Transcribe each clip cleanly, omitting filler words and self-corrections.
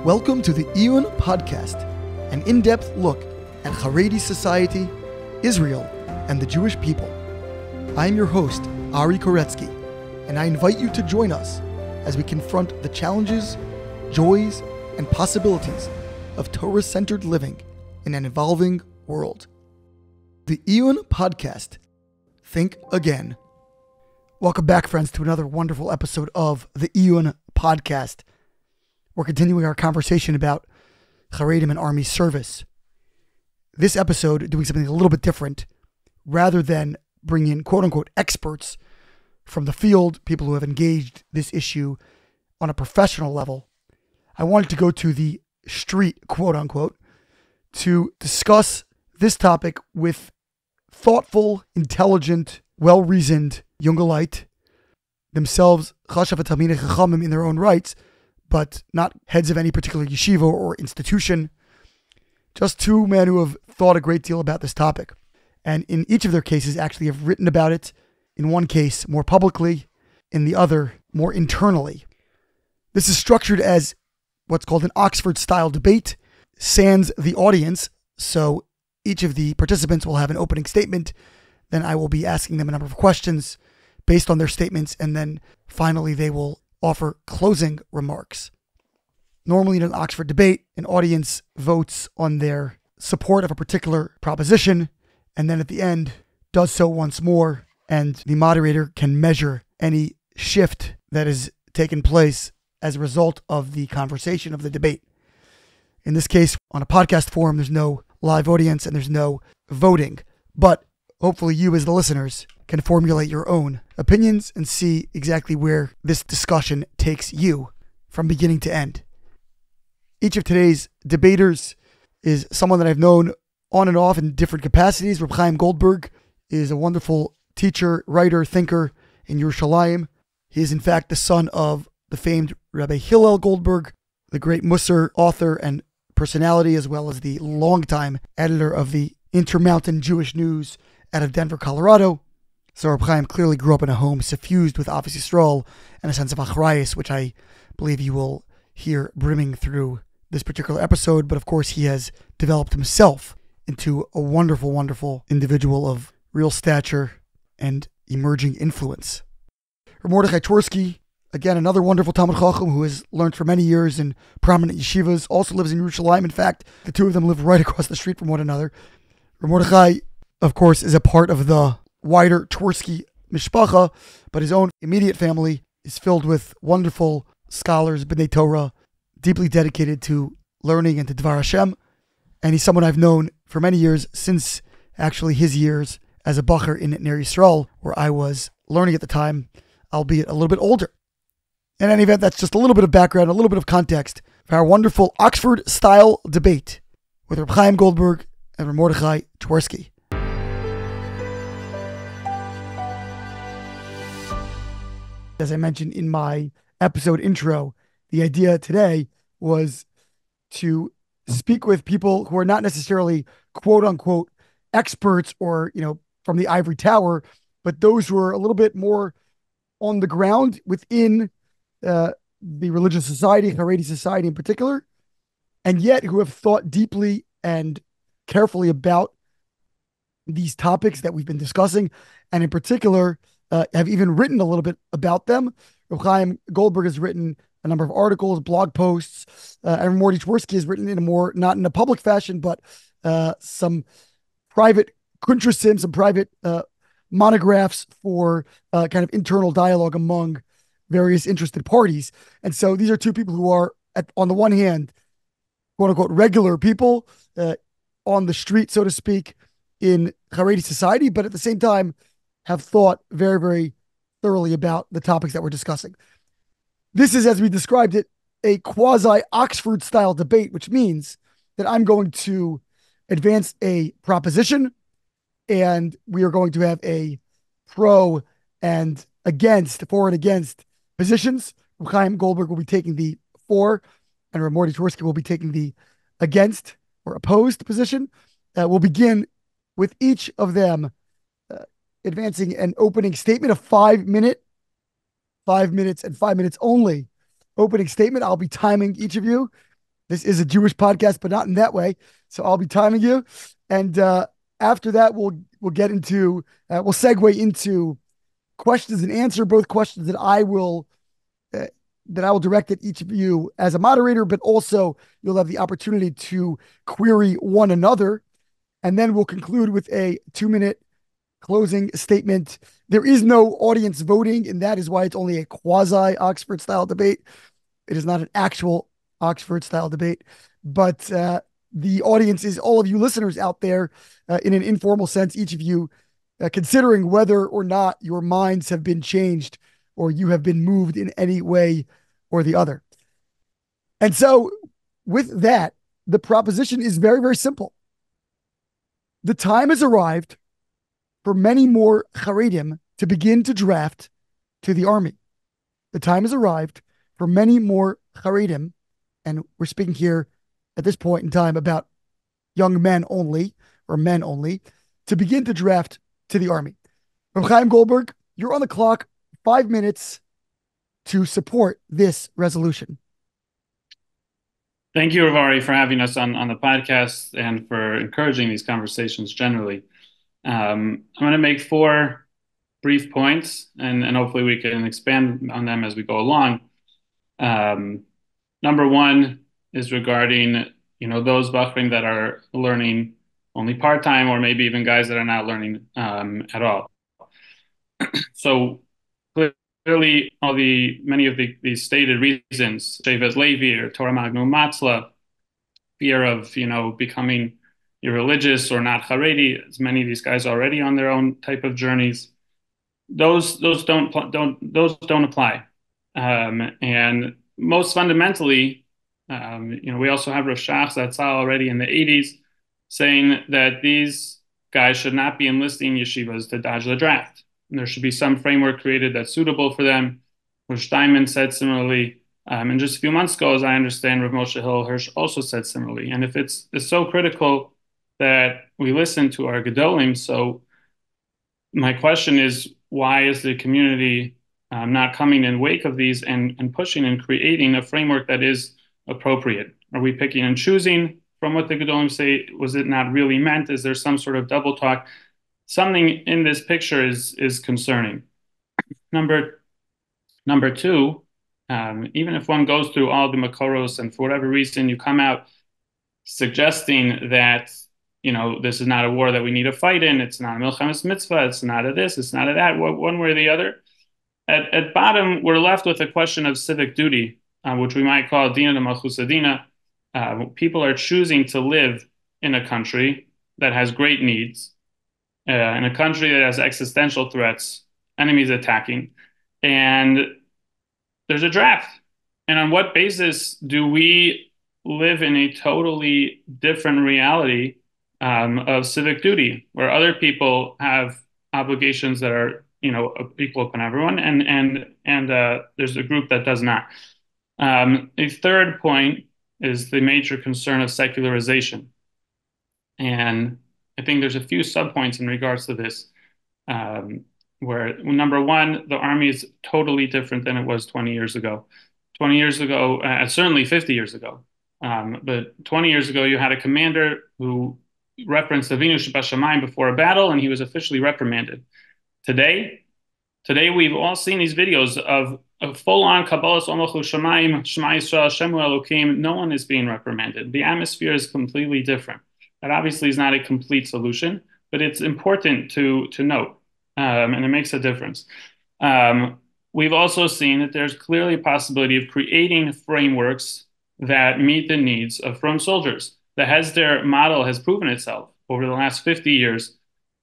Welcome to the Iyun Podcast, an in-depth look at Haredi society, Israel, and the Jewish people. I am your host, Ari Koretsky, and I invite you to join us as we confront the challenges, joys, and possibilities of Torah-centered living in an evolving world. The Iyun Podcast. Think again. Welcome back, friends, to another wonderful episode of the Iyun Podcast. We're continuing our conversation about Chareidim and army service. This episode, doing something a little bit different. Rather than bring in quote-unquote experts from the field, people who have engaged this issue on a professional level, I wanted to go to the street, quote-unquote, to discuss this topic with thoughtful, intelligent, well-reasoned Yungerlite, themselves talmid chochom in their own rights, but not heads of any particular yeshiva or institution. Just two men who have thought a great deal about this topic. And in each of their cases actually have written about it, in one case more publicly, in the other more internally. This is structured as what's called an Oxford-style debate, sans the audience, so each of the participants will have an opening statement, then I will be asking them a number of questions based on their statements, and then finally they will offer closing remarks. Normally in an Oxford debate, an audience votes on their support of a particular proposition, and then at the end does so once more, and the moderator can measure any shift that has taken place as a result of the conversation of the debate. In this case, on a podcast forum, there's no live audience and there's no voting, but hopefully you as the listeners can formulate your own opinions and see exactly where this discussion takes you from beginning to end. Each of today's debaters is someone that I've known on and off in different capacities. Chaim Goldberg is a wonderful teacher, writer, thinker in Yerushalayim. He is in fact the son of the famed Rabbi Hillel Goldberg, the great Musar author and personality, as well as the longtime editor of the Intermountain Jewish News out of Denver, Colorado. So Reb Chaim clearly grew up in a home suffused with Avos Yisrael and a sense of achrayus, which I believe you will hear brimming through this particular episode. But of course, he has developed himself into a wonderful, wonderful individual of real stature and emerging influence. Mordechai Twersky, again, another wonderful talmid chochom who has learned for many years in prominent yeshivas, also lives in Yerushalayim. In fact, the two of them live right across the street from one another. Mordechai, of course, is a part of the wider Twersky mishpacha, but his own immediate family is filled with wonderful scholars, B'nai Torah, deeply dedicated to learning and to Dvar Hashem. And he's someone I've known for many years, since actually his years as a bacher in Ner Yisrael, where I was learning at the time, albeit a little bit older. In any event, that's just a little bit of background, a little bit of context for our wonderful Oxford-style debate with Reb Chaim Goldberg and Reb Mordechai Twersky. As I mentioned in my episode intro, the idea today was to speak with people who are not necessarily quote unquote experts or, from the ivory tower, but those who are a little bit more on the ground within the religious society, Haredi society in particular, and yet who have thought deeply and carefully about these topics that we've been discussing, and in particular, have even written a little bit about them. Chaim Goldberg has written a number of articles, blog posts, and Mordy has written in a more, not in a public fashion, but some private kuntrasim, some private monographs for kind of internal dialogue among various interested parties. And so these are two people who are, on the one hand, quote unquote, regular people on the street, so to speak, in Haredi society, but at the same time have thought very, very thoroughly about the topics that we're discussing. This is, as we described it, a quasi-Oxford-style debate, which means that I'm going to advance a proposition, and we are going to have a pro and against, for and against positions. Chaim Goldberg will be taking the for, and Mordy Twersky will be taking the against or opposed position. We'll begin with each of them advancing an opening statement, a 5 minutes and 5 minutes only opening statement. I'll be timing each of you This is a Jewish podcast, but not in that way. So I'll be timing you. And after that, we'll segue into questions and answer, both questions that I will direct at each of you as a moderator, but also you'll have the opportunity to query one another. And then we'll conclude with a 2-minute closing statement. There is no audience voting, and that is why it's only a quasi-Oxford style debate. It is not an actual Oxford style debate, but the audience is all of you listeners out there in an informal sense, each of you considering whether or not your minds have been changed or you have been moved in any way or the other. And so with that, the proposition is very, very simple. The time has arrived for many more Chareidim to begin to draft to the army. The time has arrived for many more Chareidim, and we're speaking here at this point in time about young men only, or men only, to begin to draft to the army. From Chaim Goldberg, you're on the clock, 5 minutes to support this resolution. Thank you, Ravari, for having us on the podcast and for encouraging these conversations generally. I'm going to make 4 brief points, and hopefully we can expand on them as we go along. Number 1 is regarding, those Bachrim that are learning only part-time, or maybe even guys that are not learning at all. So clearly, many of these stated reasons, Shevet Levi or Torah Magnum Matzlah, fear of becoming irreligious or not Haredi, as many of these guys are already on their own type of journeys. Those don't apply, and most fundamentally, we also have Rav Shach Zatzal already in the 80s saying that these guys should not be enlisting yeshivas to dodge the draft. And there should be some framework created that's suitable for them. Rav Steinman said similarly. And just a few months ago, as I understand, Rav Moshe Hillel Hirsch also said similarly. And if it's so critical that we listen to our Gedolim, so my question is, why is the community not coming in wake of these and pushing and creating a framework that is appropriate? Are we picking and choosing from what the Gedolim say? Was it not really meant? Is there some sort of double talk? Something in this picture is concerning. Number 2, even if one goes through all the Makoros and for whatever reason you come out suggesting that this is not a war that we need to fight in, it's not a milchemes mitzvah, it's not a this, it's not a that, one way or the other, at bottom we're left with a question of civic duty, which we might call dina de malchus adina. People are choosing to live in a country that has great needs, in a country that has existential threats, enemies attacking, and there's a draft. And on what basis do we live in a totally different reality of civic duty, where other people have obligations that are equal upon everyone, and there's a group that does not. A third point is the major concern of secularization, and I think there's a few subpoints in regards to this, where number 1, the army is totally different than it was 20 years ago. 20 years ago, certainly 50 years ago, but 20 years ago, you had a commander who referenced Avinu Shebashamayim before a battle, and he was officially reprimanded. Today we've all seen these videos of full-on Kabbalas Omachu Shamayim, Shema Yisrael, Shemu Elokim. No one is being reprimanded. The atmosphere is completely different. That obviously is not a complete solution, but it's important to note, and it makes a difference. We've also seen that there's clearly a possibility of creating frameworks that meet the needs of frum soldiers. The Hesder model has proven itself over the last 50 years.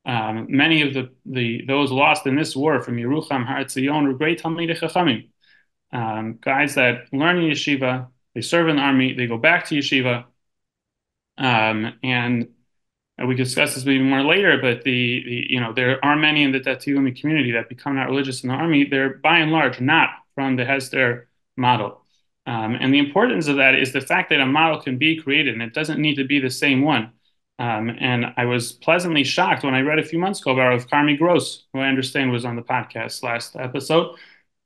Many of those lost in this war from Yerucham, Har Tzion, were great talmidei chachamim, guys that learn in yeshiva, they serve in the army, they go back to yeshiva, and we discuss this maybe more later. But there are many in the Dati-Leumi community that become not religious in the army. They're by and large not from the Hesder model. And the importance of that is the fact that a model can be created, and it doesn't need to be the same one. And I was pleasantly shocked when I read a few months ago about Carmi Gross, who I understand was on the podcast last episode,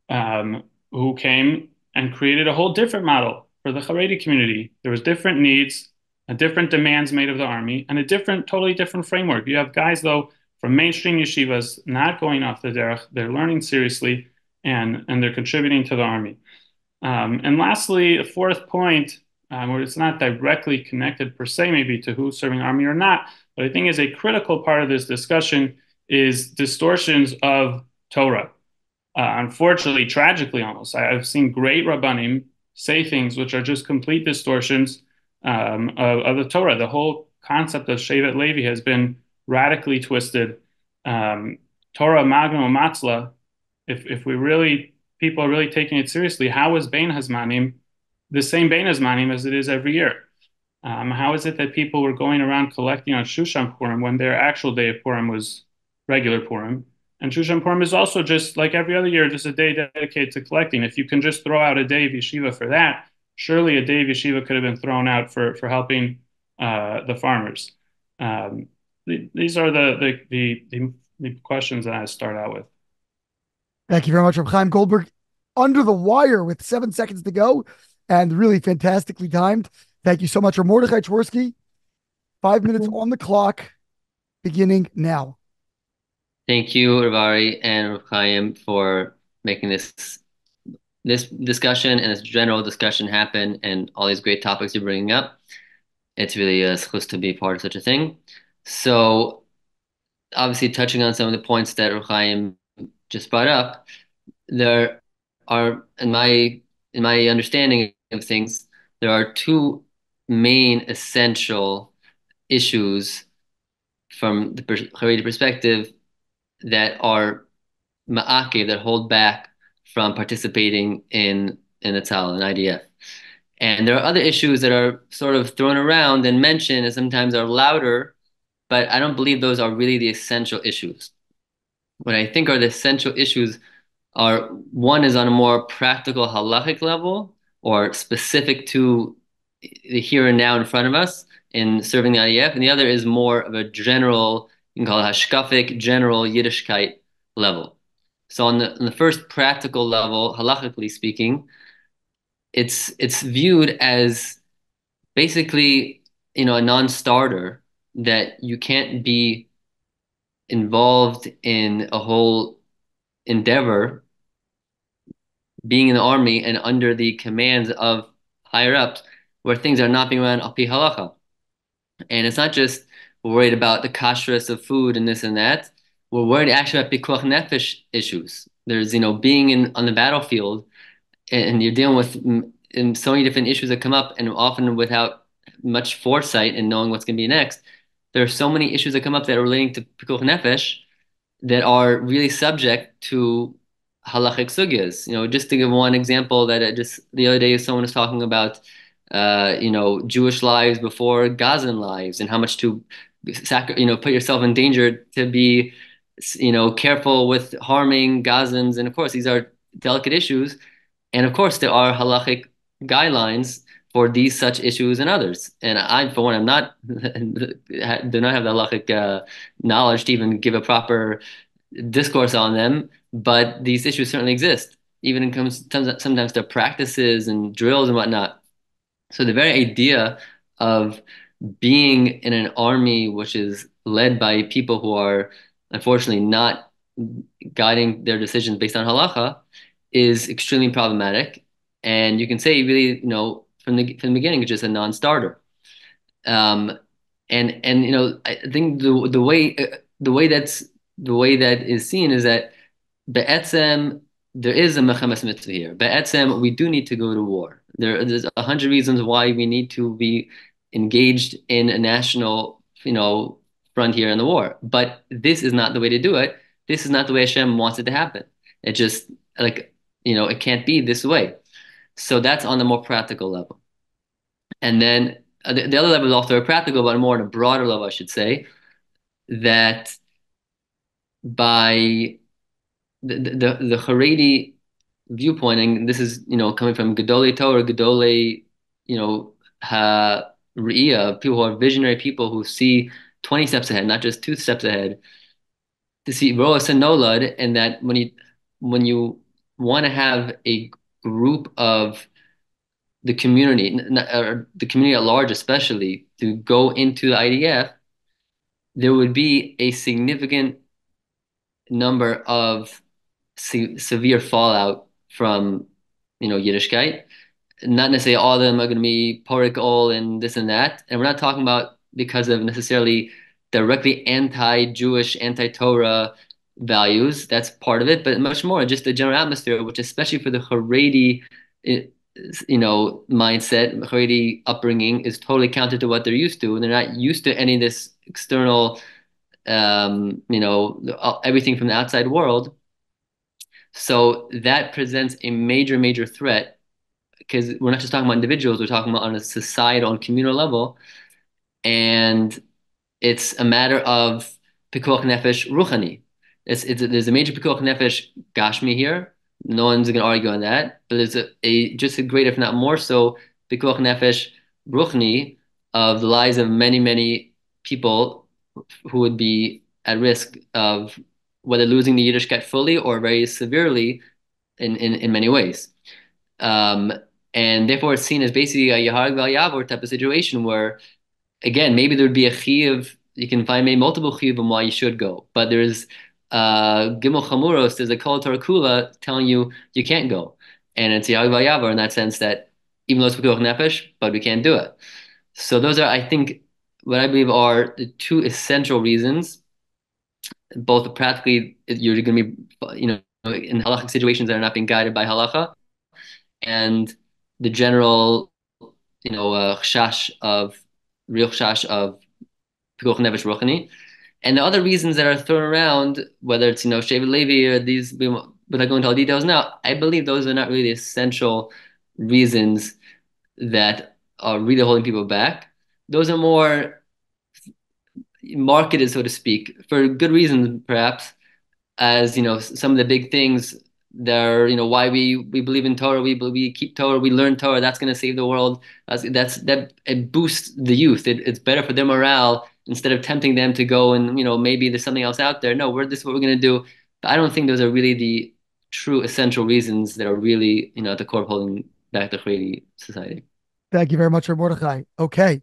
who came and created a whole different model for the Haredi community. There was different needs, different demands made of the army, and a totally different framework. You have guys, though, from mainstream yeshivas not going off the derech. They're learning seriously, and they're contributing to the army. And lastly, a fourth point, where it's not directly connected per se, maybe to who's serving the army or not, but I think is a critical part of this discussion is distortions of Torah. Unfortunately, tragically almost, I've seen great Rabbanim say things which are just complete distortions of the Torah. The whole concept of Shevet Levi has been radically twisted. Torah Magna Matzla, if people are really taking it seriously, how is Bein Hazmanim the same Bein Hazmanim as it is every year? How is it that people were going around collecting on Shushan Purim when their actual day of Purim was regular Purim? And Shushan Purim is also just like every other year, just a day dedicated to collecting. If you can just throw out a day of yeshiva for that, surely a day of yeshiva could have been thrown out for helping the farmers. These are the questions that I start out with. Thank you very much, Chaim Goldberg. Under the wire with 7 seconds to go, and really fantastically timed. Thank you so much, Mordechai Twersky. 5 minutes on the clock, beginning now. Thank you, Ravari and Rav Chaim, for making this discussion and this general discussion happen, and all these great topics you're bringing up. It's really a zchus to be part of such a thing. So, obviously, touching on some of the points that Rav Chaim just brought up, there are, in my understanding of things, there are two main essential issues from the Haredi perspective that are ma'akev, that hold back from participating in the tzal, in IDF. And there are other issues that are sort of thrown around and mentioned and sometimes are louder, but I don't believe those are really the essential issues. What I think are the essential issues are, one is on a more practical halachic level, or specific to the here and now in front of us in serving the IDF, and the other is more of a general, you can call it hashkafic, general Yiddishkeit level. So on the first practical level, halachically speaking, it's viewed as basically, a non-starter, that you can't be involved in a whole endeavor, being in the army and under the commands of higher ups, where things are not being run al pi halacha. And it's not just we're worried about the kashrus of food and this and that. We're worried actually about pikuach nefesh issues. There's, being on the battlefield, and you're dealing with so many different issues that come up, and often without much foresight and knowing what's going to be next. There are so many issues that come up that are relating to pikuach nefesh that are really subject to halachic sugyas. Just to give one example, that just the other day someone was talking about, Jewish lives before Gazan lives, and how much to put yourself in danger to be, careful with harming Gazans. And of course, these are delicate issues. And of course, there are halachic guidelines for these such issues and others. And I, for one, do not have the halachic knowledge to even give a proper discourse on them. But these issues certainly exist, even in sometimes to practices and drills and whatnot. So the very idea of being in an army which is led by people who are unfortunately not guiding their decisions based on halacha is extremely problematic. And you can say really, from the beginning, it's just a non-starter. And I think the way that is seen is that be'etzem, there is a mechamas mitzvah here. Be'etzem, we do need to go to war. There's 100 reasons why we need to be engaged in a national, front here in the war. But this is not the way to do it. This is not the way Hashem wants it to happen. It just, it can't be this way. So that's on the more practical level. And then the other level is also very practical, but more on a broader level, I should say, that by the Haredi viewpoint, and this is, coming from Gedolei Torah, Gedolei, Ha'Re'iyah, people who are visionary, people who see 20 steps ahead, not just 2 steps ahead, to see Roas and Nolad, and that when you want to have a group of the community, or the community at large, especially, to go into the IDF, there would be a significant number of severe fallout from, Yiddishkeit. Not necessarily all of them are going to be porik ol and this and that. And we're not talking about because of necessarily directly anti-Jewish, anti-Torah values. That's part of it, but much more just the general atmosphere, which especially for the Haredi, mindset, Haredi upbringing is totally counter to what they're used to. And they're not used to any of this external, everything from the outside world. So that presents a major, major threat, because we're not just talking about individuals, we're talking about on a societal and communal level. And it's a matter of pikuach nefesh ruchani. There's a major pikuach nefesh gashmi here. No one's going to argue on that. But there's just a great, if not more so, pikuach nefesh ruchni of the lives of many, many people who would be at risk of whether losing the Yiddishkeit fully or very severely in many ways. And therefore, it's seen as basically a Yahar Val Yavor type of situation where, again, maybe there would be a chiyuv. You can find maybe multiple chiyuvim why you should go, but there's Gimel Chamuros. There's a Kol Torah Kula telling you can't go, and it's Yahar Val Yavor in that sense that even though it's Pekuach Nefesh, but we can't do it. So those are, I think, what I believe are the two essential reasons. Both practically, you're going to be, in halachic situations that are not being guided by halacha, and the general, chash of real chash of pikuach nefesh ruchani, and the other reasons that are thrown around, whether it's Shevet Levi or these, without going into all details now, I believe those are not really the essential reasons that are really holding people back. Those are more marketed, so to speak, for good reasons, perhaps, as some of the big things. They're why we believe in Torah, we keep Torah, we learn Torah. That's going to save the world. That it boosts the youth. It's better for their morale instead of tempting them to go and maybe there's something else out there. No, this is what we're going to do. But I don't think those are really the true essential reasons that are really at the core of holding back the Haredi society. Thank you very much, Mordechai. Okay.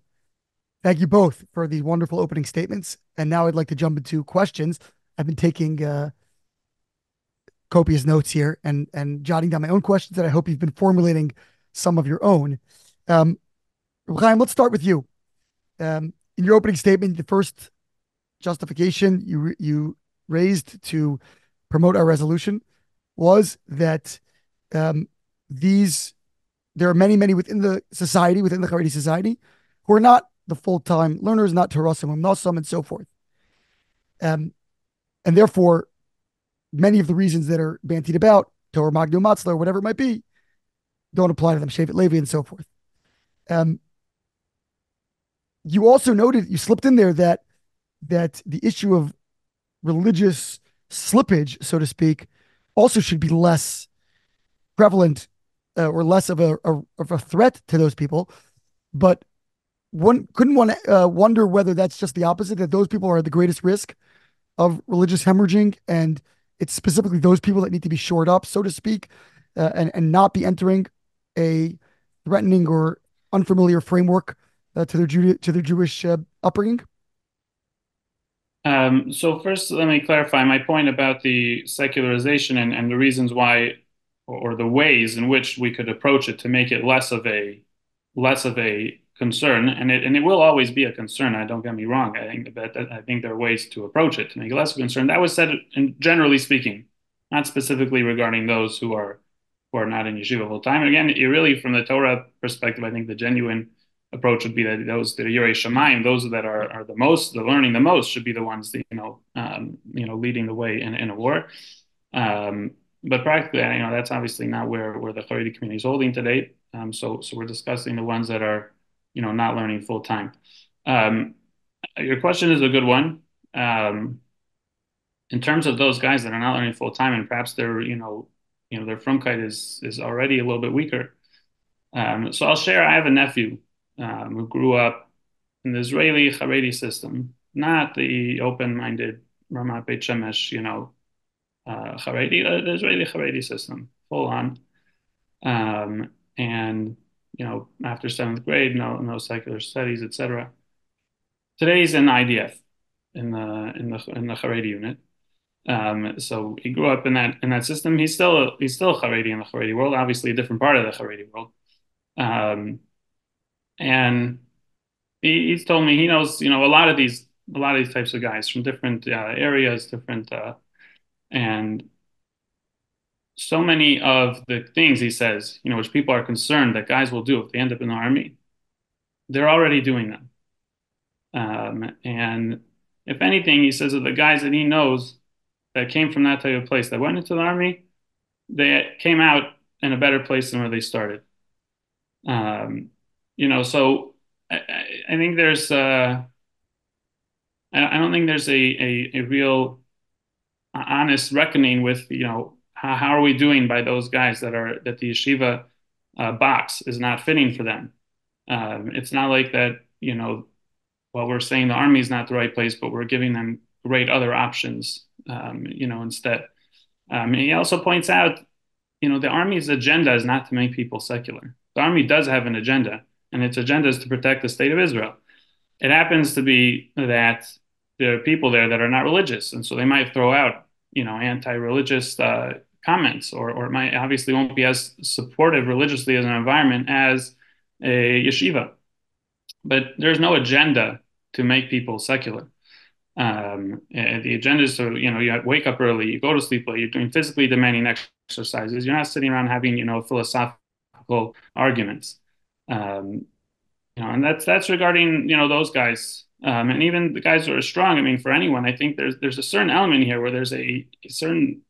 Thank you both for these wonderful opening statements. And now I'd like to jump into questions. I've been taking copious notes here and jotting down my own questions that I hope you've been formulating some of your own. Chaim, let's start with you. In your opening statement, the first justification you raised to promote our resolution was that there are many within the society, within the Haredi society, who are not the full-time learners, not Tarasim, Nasam, and so forth. And therefore, many of the reasons that are bantied about, Torah Magdu Matzlah, or whatever it might be, don't apply to them, Shevet Levi, and so forth. You also noted, you slipped in there that the issue of religious slippage, so to speak, also should be less prevalent or less of a threat to those people. But one couldn't wonder whether that's just the opposite, that those people are at the greatest risk of religious hemorrhaging, and it's specifically those people that need to be shored up, so to speak, and not be entering a threatening or unfamiliar framework to their Jewish upbringing. So first, let me clarify my point about the secularization and the reasons why, or the ways in which we could approach it to make it less of a concern, and it will always be a concern. Don't get me wrong. I think there are ways to approach it to make it less of a concern. That was said, generally speaking, not specifically regarding those who are not in yeshiva full time. Again, really from the Torah perspective, I think the genuine approach would be that those that are Yirei Shamayim, those that are the most, the learning the most, should be the ones that leading the way in a war. But practically, that's obviously not where the Haredi community is holding today. So we're discussing the ones that are not learning full time. Your question is a good one. In terms of those guys that are not learning full time, and perhaps their frumkeit is already a little bit weaker. So I'll share. I have a nephew who grew up in the Israeli Haredi system, not the open-minded Ramat Beit Shemesh, Haredi, the Israeli Haredi system, full on. And after 7th grade, no secular studies, etc. Today he's in IDF in the Haredi unit. So he grew up in that system. He's still a Haredi in the Haredi world, obviously a different part of the Haredi world. And he's told me he knows, a lot of these types of guys from different areas, and so many of the things he says, which people are concerned that guys will do if they end up in the army, they're already doing them. And if anything, he says that the guys that he knows that came from that type of place that went into the army, they came out in a better place than where they started. So I think there's I don't think there's a real honest reckoning with how are we doing by those guys that the yeshiva box is not fitting for them. It's not like that we're saying the army is not the right place, but we're giving them great other options instead. He also points out the army's agenda is not to make people secular. The army does have an agenda, and its agenda is to protect the state of Israel. It happens to be that there are people there that are not religious, and so they might throw out, anti-religious comments, or it might obviously won't be as supportive religiously as an environment as a yeshiva. But there's no agenda to make people secular. And the agenda is to, you wake up early, you go to sleep late, you're doing physically demanding exercises. You're not sitting around having, philosophical arguments. And that's regarding, those guys. And even the guys that are strong. I mean, for anyone, I think there's a certain element here where there's a certain,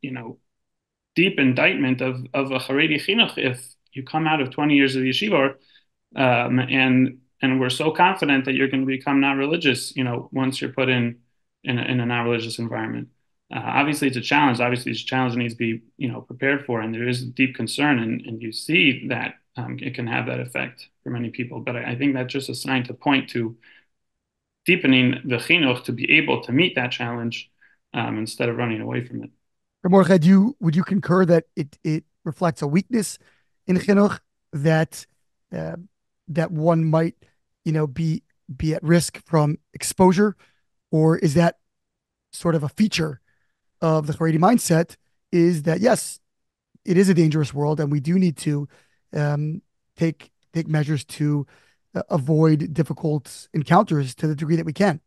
deep indictment of a Haredi chinuch if you come out of 20 years of yeshiva, and we're so confident that you're going to become not religious, once you're put in a not religious environment. Obviously, it's a challenge. Obviously, it's a challenge that needs to be, prepared for, and there is deep concern, and you see that it can have that effect for many people. But I think that's just a sign to point to deepening the chinuch to be able to meet that challenge instead of running away from it. Mordechai, would you concur that it reflects a weakness in chinuch that one might be at risk from exposure, or is that sort of a feature of the Haredi mindset? Is that yes, it is a dangerous world, and we do need to take measures to avoid difficult encounters to the degree that we can.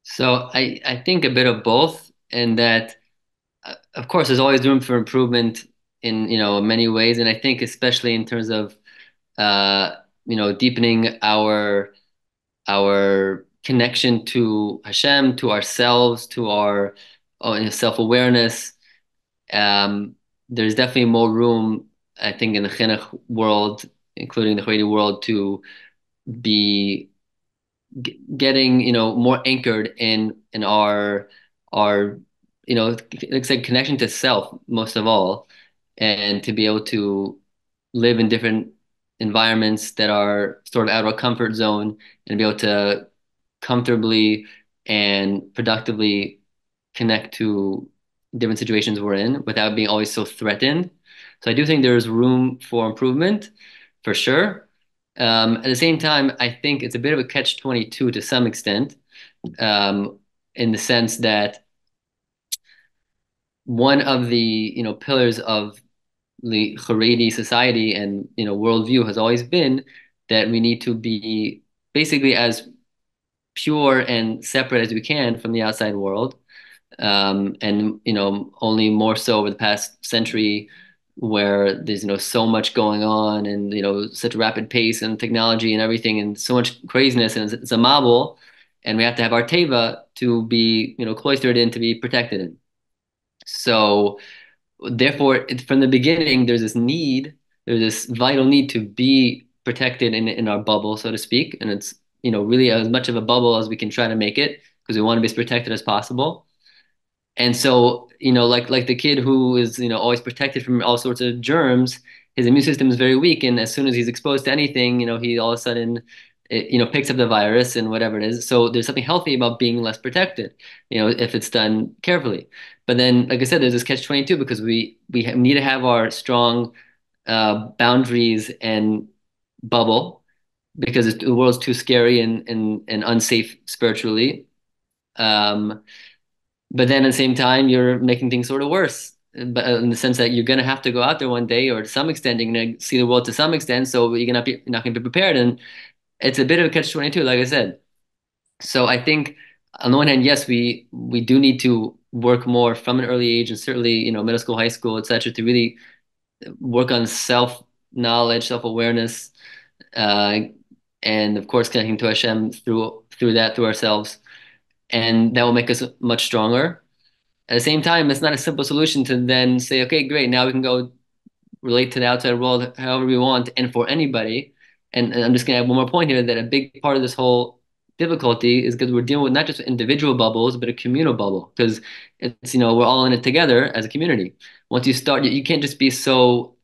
So I think a bit of both, and that of course there's always room for improvement in many ways, and I think especially in terms of deepening our connection to Hashem, to ourselves, to our self-awareness. There's definitely more room, I think, in the chinuch world, including the Haredi world, to be getting more anchored in our it's like connection to self most of all, and to be able to live in different environments that are sort of out of our comfort zone, and be able to comfortably and productively connect to different situations we're in without being always so threatened. So I do think there's room for improvement, for sure. At the same time, I think it's a bit of a catch-22 to some extent, in the sense that one of the pillars of the Haredi society and worldview has always been that we need to be basically as pure and separate as we can from the outside world, and only more so over the past century, where there's so much going on, and such rapid pace and technology and everything, and so much craziness, and it's a mabul, and we have to have our teva to be cloistered in, to be protected in. So therefore, from the beginning, there's this vital need to be protected in our bubble, so to speak, and it's really as much of a bubble as we can try to make it, because we want to be as protected as possible. And so, like the kid who is, always protected from all sorts of germs, his immune system is very weak. And as soon as he's exposed to anything, he all of a sudden, picks up the virus and whatever it is. So there's something healthy about being less protected, if it's done carefully. But then, like I said, there's this catch-22, because we need to have our strong boundaries and bubble because the world's too scary and unsafe spiritually. But then at the same time, you're making things sort of worse, but in the sense that you're going to have to go out there one day, or to some extent, you're going to see the world to some extent. So you're not going to be prepared, and it's a bit of a catch-22, like I said. So I think on the one hand, yes, we do need to work more from an early age, and certainly, middle school, high school, etc., to really work on self-knowledge, self-awareness, and of course connecting to Hashem through ourselves, and that will make us much stronger. At the same time, it's not a simple solution to then say, okay, great, now we can go relate to the outside world however we want and for anybody. And I'm just going to add one more point here, that a big part of this whole difficulty is because we're dealing with not just individual bubbles, but a communal bubble, because it's, we're all in it together as a community. Once you start, you can't just be so,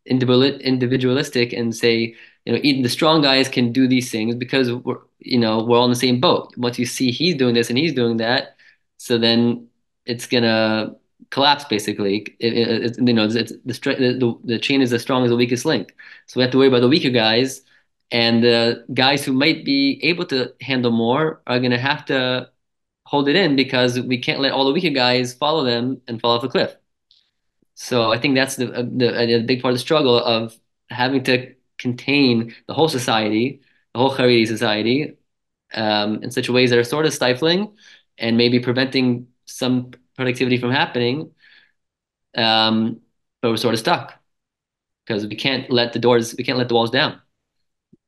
individualistic and say, even the strong guys can do these things because we're all in the same boat. Once you see he's doing this and he's doing that, so then it's gonna collapse basically. It's the chain is as strong as the weakest link. So we have to worry about the weaker guys, and the guys who might be able to handle more are gonna have to hold it in, because we can't let all the weaker guys follow them and fall off the cliff. So I think that's the big part of the struggle of having to contain the whole society, the whole Haredi society, in such ways that are sort of stifling and maybe preventing some productivity from happening. But we're sort of stuck because we can't let the walls down.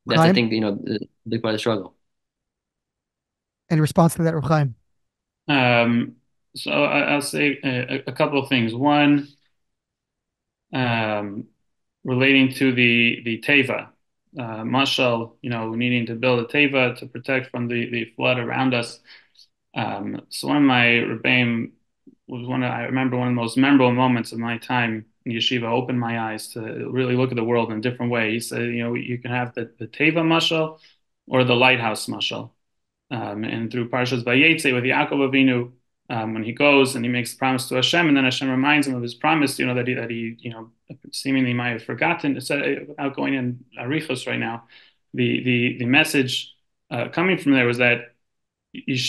That's, Chaim? I think, the big part of the struggle. Any response to that, Chaim? So I'll say a couple of things. One, relating to the teva, mashal, needing to build a teva to protect from the flood around us. So one of my rebbeim was I remember one of the most memorable moments of my time in yeshiva, opened my eyes to really look at the world in a different way. He said, you can have the teva mashal or the lighthouse mashal. And through Parshas Vayetze with Yaakov Avinu, when he goes and he makes a promise to Hashem, and then Hashem reminds him of his promise, that he seemingly might have forgotten. Without going in arichos right now, the message coming from there was that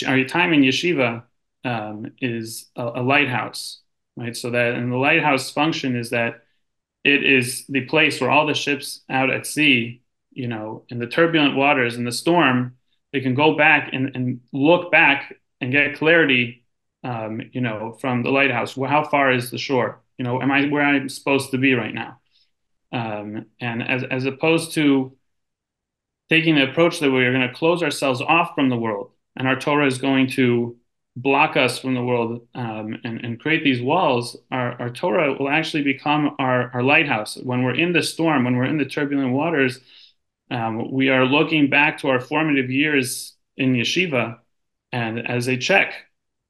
our time in yeshiva is a lighthouse, right? So that, and the lighthouse function is that it is the place where all the ships out at sea, in the turbulent waters, in the storm, they can go back and look back and get clarity, from the lighthouse. Well, how far is the shore? Am I where I'm supposed to be right now? And as opposed to taking the approach that we're going to close ourselves off from the world, and our Torah is going to block us from the world, and create these walls, our Torah will actually become our lighthouse. When we're in the storm, when we're in the turbulent waters, we are looking back to our formative years in yeshiva, and as a check,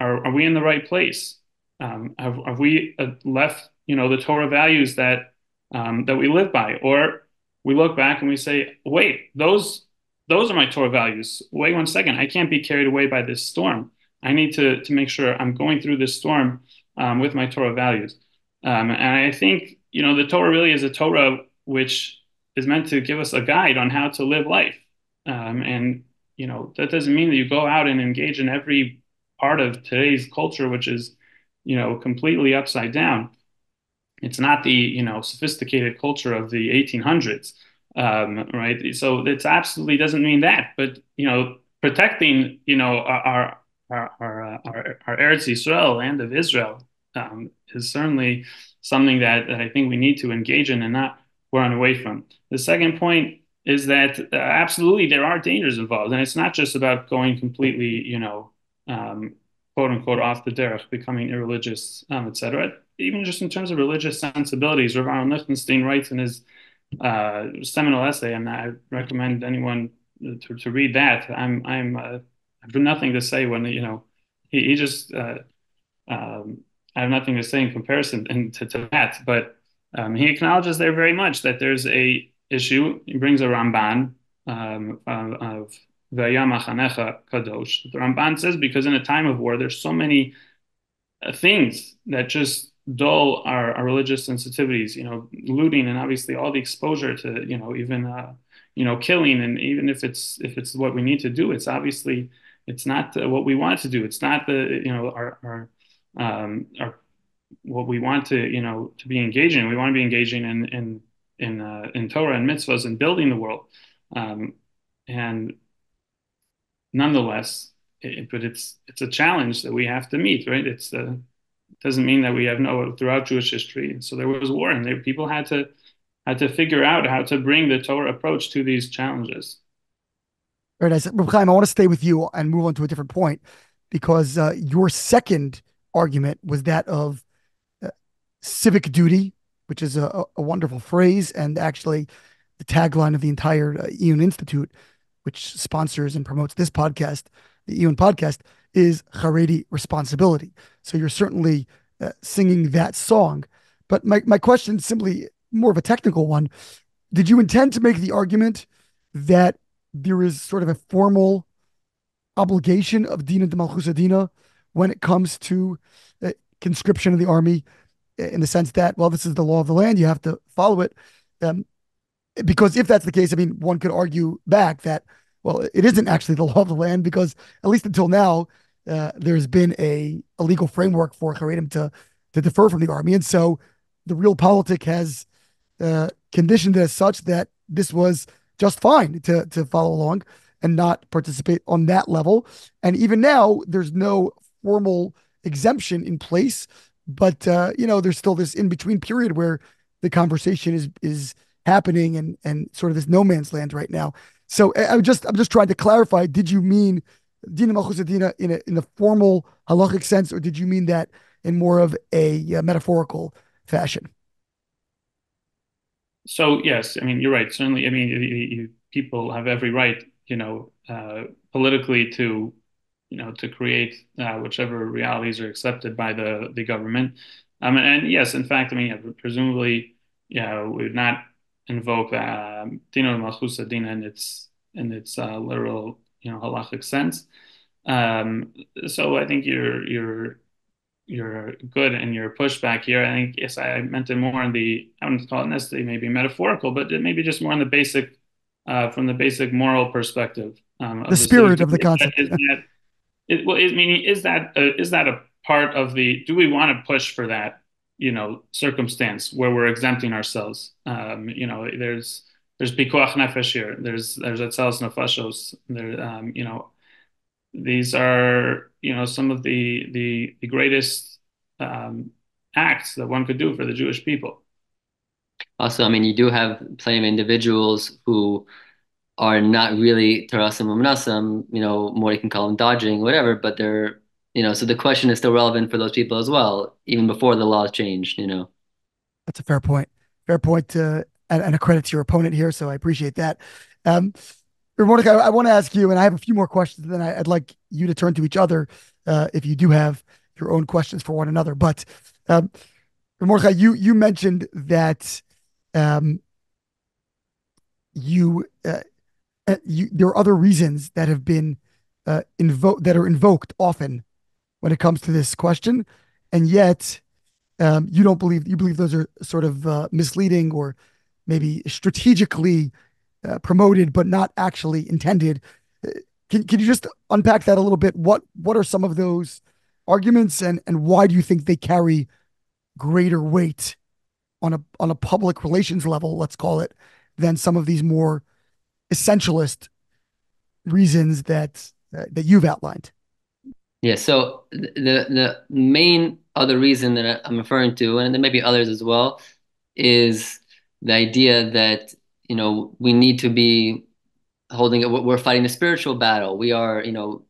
are we in the right place? Have we left, the Torah values that we live by? Or we look back and we say, wait, those are my Torah values. Wait 1 second, I can't be carried away by this storm. I need to make sure I'm going through this storm with my Torah values. And I think, the Torah really is a Torah which is meant to give us a guide on how to live life. And that doesn't mean that you go out and engage in every part of today's culture, which is, completely upside down. It's not the, sophisticated culture of the 1800s, right? So it absolutely doesn't mean that. But, protecting, our Eretz Yisrael, land of Israel, is certainly something that I think we need to engage in and not run away from. The second point is that absolutely there are dangers involved, and it's not just about going completely, quote unquote, off the derech, becoming irreligious, etc. Even just in terms of religious sensibilities, Rav Aaron Lichtenstein writes in his seminal essay, and I recommend anyone to read that. I've nothing to say when he just I have nothing to say in comparison to that, but he acknowledges there very much that there's a issue. He brings a Ramban of Vayam Achanecha Kadosh. The Ramban says because in a time of war, there's so many things that just dull our religious sensitivities, looting and obviously all the exposure to, even, killing. And even if it's what we need to do, it's not what we want to do. It's not our what we want to be engaging. We want to be engaging in Torah and mitzvahs and building the world. And nonetheless, but it's a challenge that we have to meet, right? It doesn't mean that we have no throughout Jewish history. And so there was war, and people had to figure out how to bring the Torah approach to these challenges. Very nice. Reb Chaim, I want to stay with you and move on to a different point, because your second argument was that of civic duty, which is a wonderful phrase, and actually the tagline of the entire Iyun Institute, which sponsors and promotes this podcast, the Iyun podcast, is Charedi responsibility. So you're certainly singing that song. But my question is simply more of a technical one. Did you intend to make the argument that there is sort of a formal obligation of Dina de Malchus Adina when it comes to conscription of the army, in the sense that, well, this is the law of the land, you have to follow it? Because if that's the case, I mean, one could argue back that, well, it isn't actually the law of the land, because at least until now, there's been a legal framework for Chareidim to defer from the army. And so the real politic has conditioned it as such that this was just fine to follow along and not participate on that level. And even now, there's no formal exemption in place, but there's still this in-between period where the conversation is happening and sort of this no man's land right now. So I'm just trying to clarify, did you mean Dina Malchus Adina in the formal halachic sense, or did you mean that in more of a metaphorical fashion? So yes, I mean, you're right. Certainly, I mean, people have every right, politically to create whichever realities are accepted by the government. And yes, in fact, I mean, presumably, we would not invoke Dina Malchus Adina in its literal, halachic sense. So I think you're good in your pushback here. I think, yes, I meant it more in I wouldn't call it necessarily maybe metaphorical, but maybe just more in the basic, from the basic moral perspective. The spirit of the concept. Is that a part of do we want to push for that, circumstance where we're exempting ourselves? There's pikuach nefesh here. There's etzelos nefashos. These are, some of the greatest acts that one could do for the Jewish people. Also, I mean, you do have plenty of individuals who are not really Tarasim Umnasam, Mordy can call them dodging, whatever, but they're, so the question is still relevant for those people as well, even before the laws changed, That's a fair point. Fair point, and a credit to your opponent here, so I appreciate that. Mordechai, I want to ask you, and I have a few more questions, and then I'd like you to turn to each other if you do have your own questions for one another. But Mordechai, you mentioned that there are other reasons that have been invoked often when it comes to this question, and yet you believe those are sort of misleading or maybe strategically promoted but not actually intended. Can you just unpack that a little bit? What are some of those arguments, and why do you think they carry greater weight on a public relations level, let's call it, than some of these more essentialist reasons that you've outlined? Yeah, so the main other reason that I'm referring to, and there may be others as well, is the idea that we need to be we're fighting a spiritual battle. We are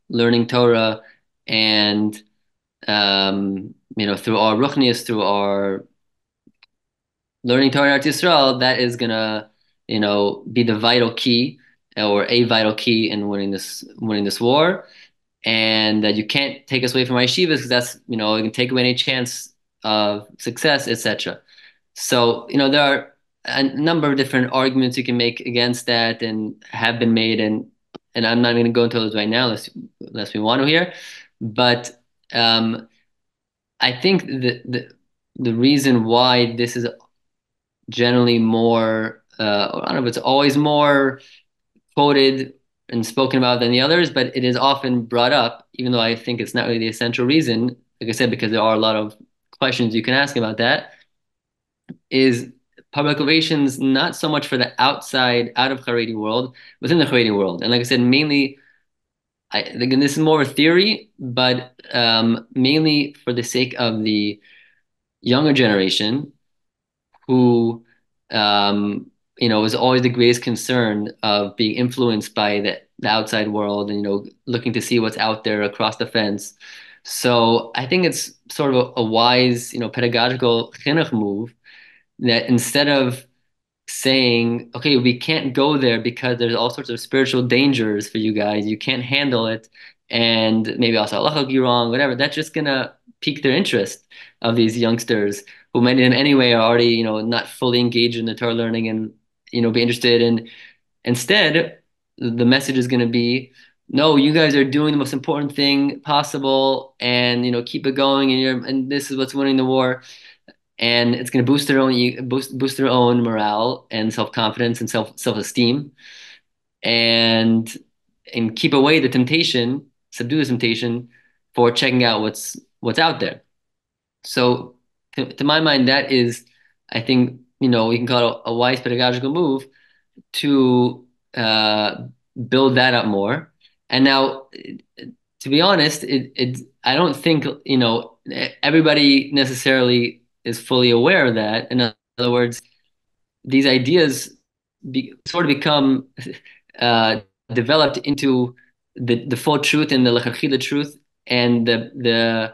learning Torah, and through our ruchnius, through our learning Torah in Eretz Yisrael, that is gonna be the vital key, or a vital key in winning this war. And that you can't take us away from our yeshivas, because that's, it can take away any chance of success, etc. So, there are a number of different arguments you can make against that, and have been made, and I'm not going to go into those right now unless we want to here. But I think the the reason why this is generally more, I don't know if it's always more quoted and spoken about than the others, but it is often brought up, even though I think it's not really the essential reason, like I said, because there are a lot of questions you can ask about that, is public relations not so much for the outside, out of Haredi world, within the Haredi world. And like I said, mainly, again, this is more of a theory, but mainly for the sake of the younger generation who is always the greatest concern of being influenced by the outside world and looking to see what's out there across the fence. So I think it's sort of a wise pedagogical chinuch move that instead of saying, okay, we can't go there because there's all sorts of spiritual dangers for you guys, you can't handle it, and maybe also Allah will be wrong, whatever, that's just gonna pique their interest of these youngsters who many of them anyway are already not fully engaged in the Torah learning and be interested in. Instead, the message is going to be, no, you guys are doing the most important thing possible, and keep it going, and this is what's winning the war. And it's going to boost their own morale and self-confidence and self-esteem, and keep away the temptation, subdue the temptation for checking out what's out there. So to my mind, that is, I think, we can call it a wise pedagogical move to build that up more. And now, to be honest, I don't think everybody necessarily is fully aware of that. In other words, these ideas sort of become developed into the full truth and the lechatchila truth, and the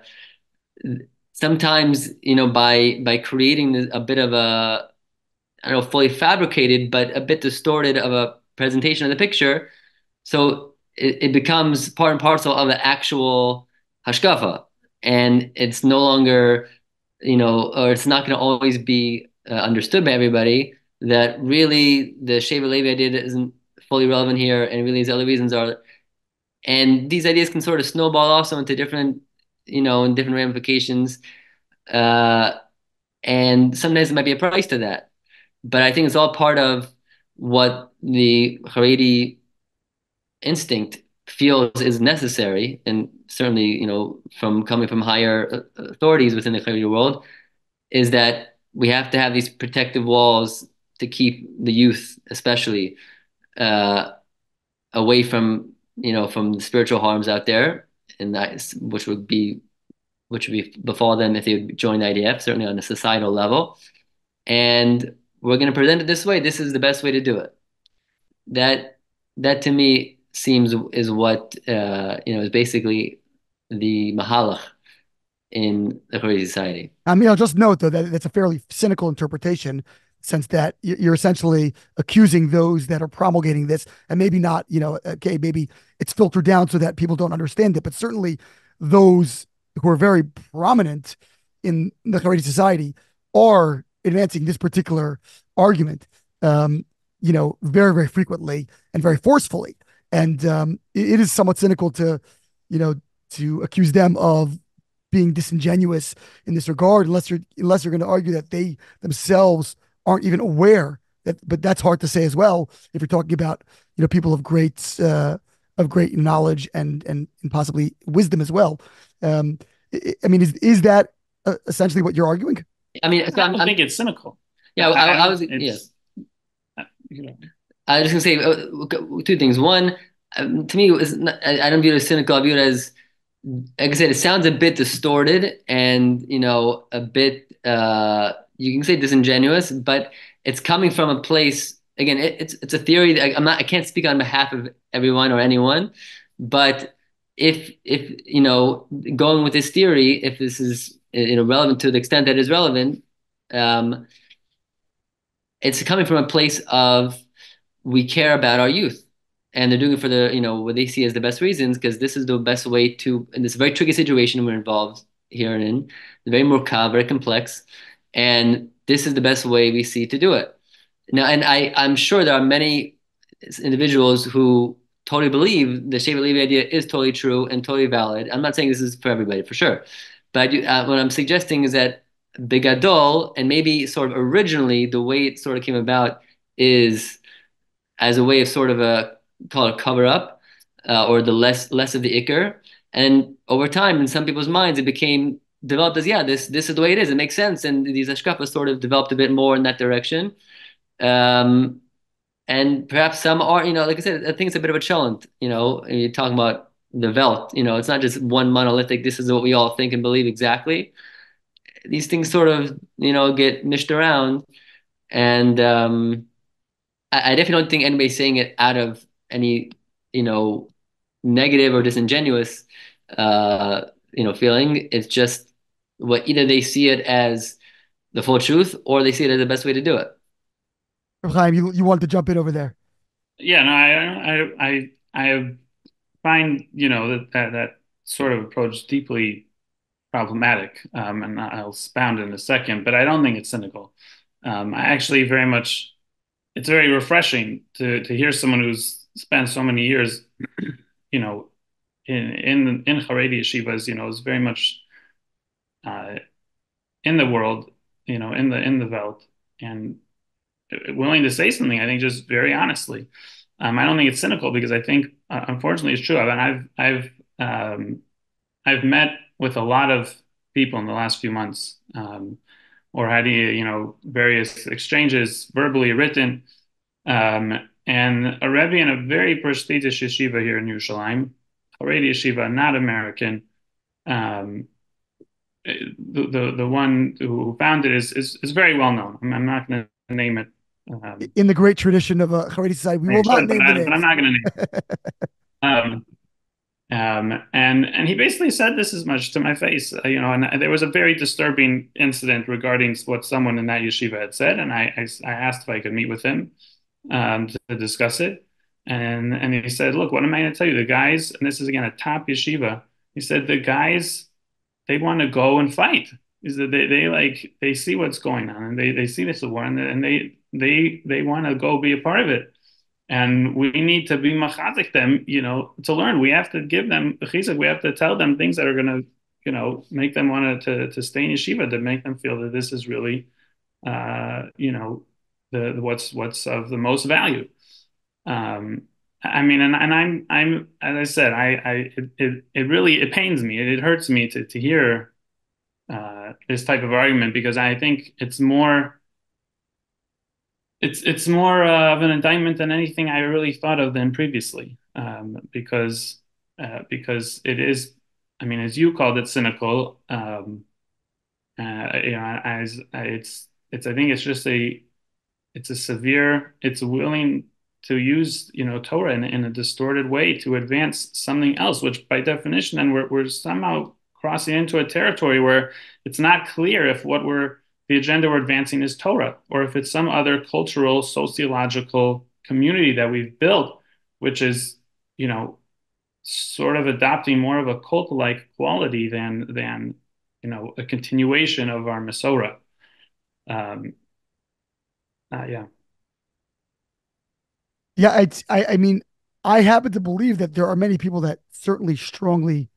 sometimes by creating a bit of a, I don't know, fully fabricated but a bit distorted of a presentation of the picture, so it becomes part and parcel of the actual hashkafa, and it's no longer or it's not going to always be understood by everybody that really the Sheva Levi idea isn't fully relevant here, and really these other reasons are. And these ideas can sort of snowball also into different, in different ramifications. And sometimes there might be a price to that. But I think it's all part of what the Haredi instinct feels is necessary. And certainly, from coming from higher authorities within the Haredi world, is that we have to have these protective walls to keep the youth, especially, away from from the spiritual harms out there, and that which would befall them if they would join the IDF, certainly on a societal level. And we're going to present it this way. This is the best way to do it. That to me is what is basically the mahalach in the Haredi society. I'll just note though that it's a fairly cynical interpretation, since that you're essentially accusing those that are promulgating this, and maybe not, okay, maybe it's filtered down so that people don't understand it, but certainly those who are very prominent in the Haredi society are advancing this particular argument, very, very frequently and very forcefully. And it is somewhat cynical to accuse them of being disingenuous in this regard, unless you're going to argue that they themselves aren't even aware that. But that's hard to say as well if you're talking about people of great knowledge and possibly wisdom as well. Is that essentially what you're arguing? I don't think it's cynical. Yeah, I was. Yes. I was just gonna say two things. One, to me, I don't view it as cynical. I view it as, like I said, it sounds a bit distorted and a bit you can say disingenuous, but it's coming from a place. Again, it's a theory that I can't speak on behalf of everyone or anyone, but if going with this theory, if this is relevant to the extent that is relevant, it's coming from a place of, we care about our youth, and they're doing it for the what they see as the best reasons, because this is the best way to, in this very tricky situation we're involved here in, very murkav, very complex, and this is the best way we see to do it. Now, and I'm sure there are many individuals who totally believe the Sheva Levi idea is totally true and totally valid. I'm not saying this is for everybody, for sure, but what I'm suggesting is that Bigadol, and maybe sort of originally the way it sort of came about is as a way of sort of call it cover up, or the less of the ikr. And over time, in some people's minds, it became developed as, yeah, this is the way it is. It makes sense. And these hashkafas sort of developed a bit more in that direction. And perhaps some are, like I said, I think it's a bit of a challenge. You're talking about the Welt, it's not just one monolithic, this is what we all think and believe exactly. These things sort of, get mished around. And I definitely don't think anybody's saying it out of any, negative or disingenuous, feeling. It's just what either they see it as the full truth or they see it as the best way to do it. Chaim, you wanted to jump in over there. Yeah, no, I find, that sort of approach deeply problematic, and I'll expound in a second, but I don't think it's cynical. I actually it's very refreshing to hear someone who's spent so many years, in Haredi yeshivas, is very much in the world, in the Welt, and willing to say something. I think just very honestly. I don't think it's cynical because I think, unfortunately, it's true. I've met with a lot of people in the last few months, or had various exchanges, verbally written, and a rebbe in a very prestigious yeshiva here in Yerushalayim, Haredi yeshiva, not American. The one who founded it is very well known. I'm not going to name it. In the great tradition of a Haredi society, we will not name the names. But I'm not going to name it. And he basically said this as much to my face, and there was a very disturbing incident regarding what someone in that yeshiva had said, and I asked if I could meet with him to discuss it, and he said, look, what am I going to tell you? The guys, and this is again a top yeshiva, he said the guys, they want to go and fight. Is that they see what's going on, and they see this war, and they want to go be a part of it. And we need to be machazik them, to learn. We have to give them chizuk. We have to tell them things that are going to, make them want to stay in yeshiva, to make them feel that this is really, what's of the most value. I mean, and I'm as I said, it really pains me. It hurts me to hear this type of argument, because I think it's more of an indictment than anything I really thought of than previously, because it is, I mean, as you called it, cynical. As I think it's just it's willing to use Torah in a distorted way to advance something else, which by definition, then we're somehow crossing into a territory where it's not clear if the agenda we're advancing is Torah, or if it's some other cultural, sociological community that we've built, which is, sort of adopting more of a cult-like quality than a continuation of our Masorah. Yeah. Yeah, I mean, I happen to believe that there are many people that certainly strongly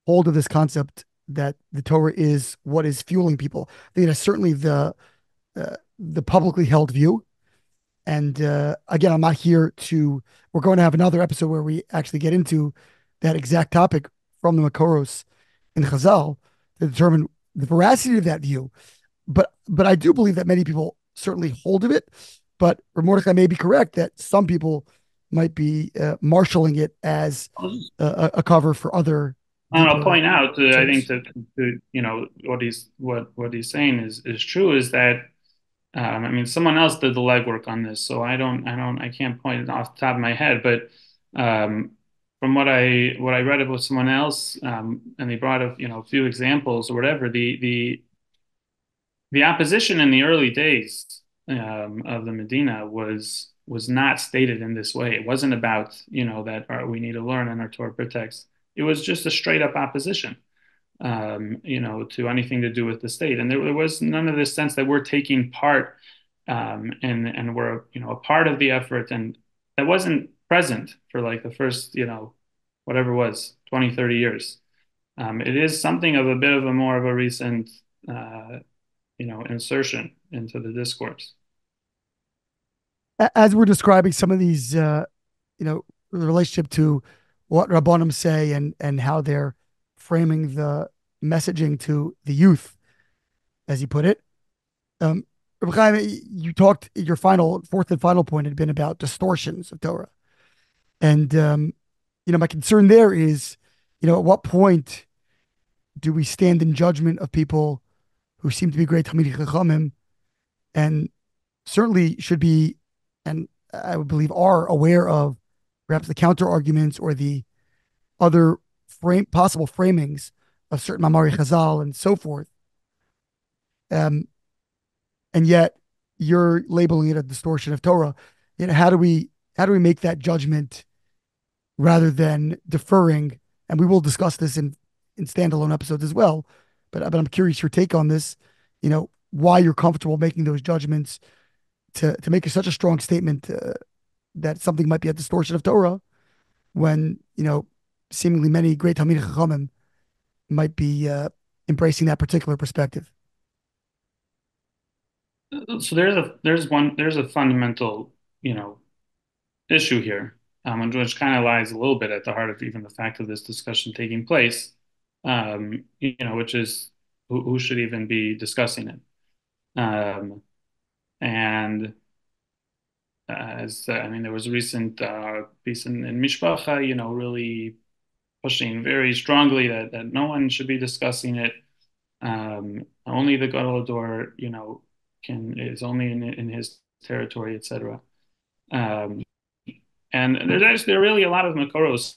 hold of this concept that the Torah is what is fueling people. I think that's certainly the publicly held view. And again, I'm not here we're going to have another episode where we actually get into that exact topic from the Makoros in Chazal to determine the veracity of that view. But I do believe that many people certainly hold of it. But Mordechai may be correct that some people might be marshaling it as a cover for other. I'll point out, I think what he's saying is true. Is that I mean, someone else did the legwork on this, so I can't point it off the top of my head. But from what I read about someone else, and they brought up a few examples or whatever, the opposition in the early days of the Medina was not stated in this way. It wasn't about that we need to learn in our Torah text. It was just a straight up opposition, to anything to do with the state. And there was none of this sense that we're taking part, and we're, a part of the effort. And that wasn't present for like the first, whatever it was, 20, 30 years. It is something of a bit of a more of a recent insertion into the discourse. As we're describing some of these, the relationship to what Rabbanim say and how they're framing the messaging to the youth, as you put it. Rabbi Chaim, you talked, your fourth and final point had been about distortions of Torah. And, my concern there is, at what point do we stand in judgment of people who seem to be great talmid chachamim and certainly should be, and I would believe are aware of perhaps the counter arguments or the other possible framings of certain Mamari Chazal and so forth. And yet you're labeling it a distortion of Torah. How do we make that judgment rather than deferring? And we will discuss this in standalone episodes as well. But I'm curious your take on this. Why you're comfortable making those judgments to make such a strong statement that something might be a distortion of Torah, when seemingly many great talmid chachamim might be embracing that particular perspective. So there's a fundamental issue here, which kind of lies a little bit at the heart of even the fact of this discussion taking place, which is who should even be discussing it. And there was a recent piece in Mishpacha, really pushing very strongly that no one should be discussing it. Only the Gadol Ador, is only in his territory, etc. And there are really a lot of makoros.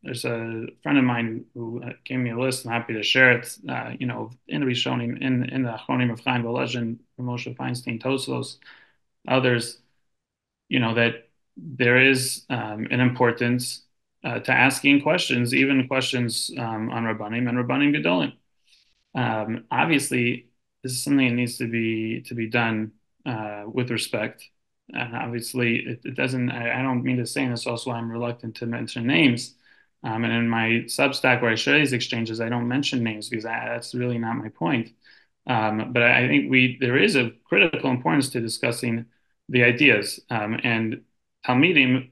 There's a friend of mine who gave me a list. I'm happy to share it. In the Rishonim, in the Achronim of Chaim Goldberg, Moshe Feinstein, Tosfos, others, that there is an importance to asking questions, even questions on Rabbanim and Rabbanim Gedolim. Obviously, this is something that needs to be done with respect. And obviously, it doesn't. I don't mean to say this. Also, I'm reluctant to mention names. And in my Substack where I share these exchanges, I don't mention names because that's really not my point. But I think there is a critical importance to discussing the ideas, and talmidim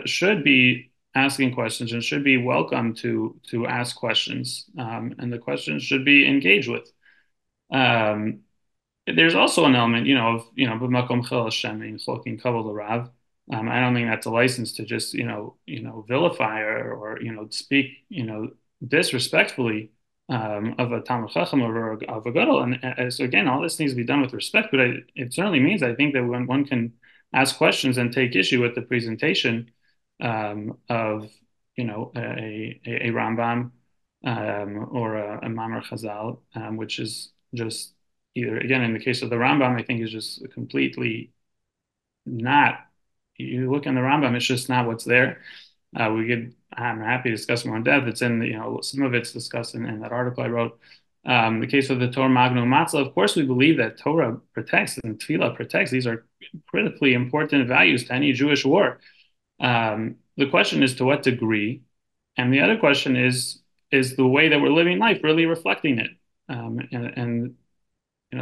should be asking questions and should be welcome to ask questions, and the questions should be engaged with. There's also an element, of b'makom chel Hashem in cholkin kavod l'rav. I don't think that's a license to just vilify or speak disrespectfully of a talmid chacham or of a gadol. And so again, all this needs to be done with respect. But it certainly means, I think, that when one can ask questions and take issue with the presentation of a Rambam or a Mamar Chazal, which is just either, again, in the case of the Rambam, I think is just completely not. You look in the Rambam, it's just not what's there. I'm happy to discuss more in depth. It's in, some of it's discussed in that article I wrote. The case of the Torah Magnum Matzah, of course, we believe that Torah protects and Tefillah protects. These are critically important values to any Jewish war. The question is to what degree, and the other question is the way that we're living life really reflecting it?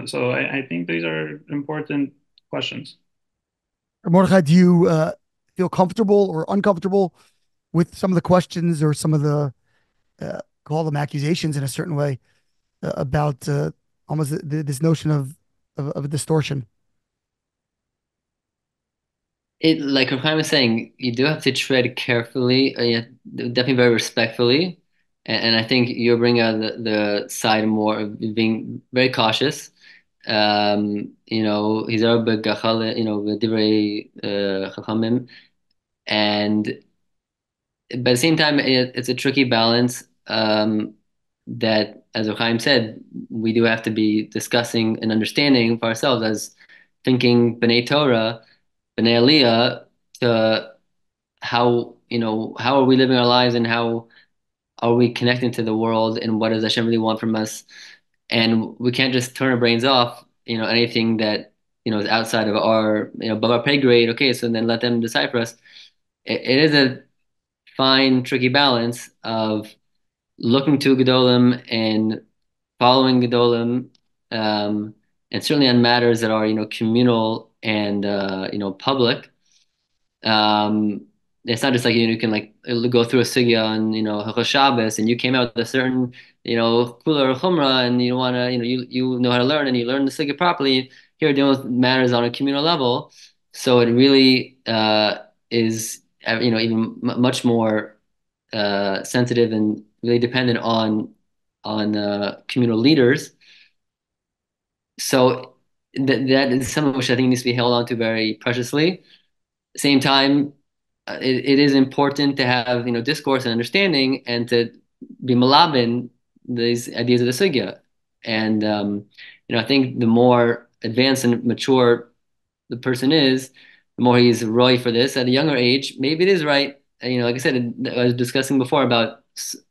So I think these are important questions. Mordechai, do you feel comfortable or uncomfortable with some of the questions or some of the call them accusations in a certain way about almost this notion of a distortion? Like Chaim was saying, you do have to tread carefully, definitely very respectfully, and I think you're bringing out the side more of being very cautious. Hizar b'gachal, b'divrei chachamim, and but at the same time, it's a tricky balance. That, as Chaim said, we do have to be discussing and understanding for ourselves as thinking B'nai Torah, B'nai Aliyah, to how are we living our lives and how are we connecting to the world and what does Hashem really want from us? And we can't just turn our brains off, anything that, is outside of our, above our pay grade. Okay, so then let them decide for us. It is a fine, tricky balance of looking to Gedolim and following Gedolim, and certainly on matters that are, communal and, public. It's not just like, you can like go through a sugya on, Hilchos Shabbos, and you came out with a certain, kula or chumrah, and you want to, you know how to learn, and you learn the sugya properly. Here, dealing with matters on a communal level, so it really is, even much more sensitive and really dependent on communal leaders. So that is something which I think needs to be held on to very preciously. Same time, it is important to have, discourse and understanding, and to be malabin these ideas of the sugya. And I think the more advanced and mature the person is, the more he's roy for this at a younger age. Maybe it is right. Like I said, I was discussing before about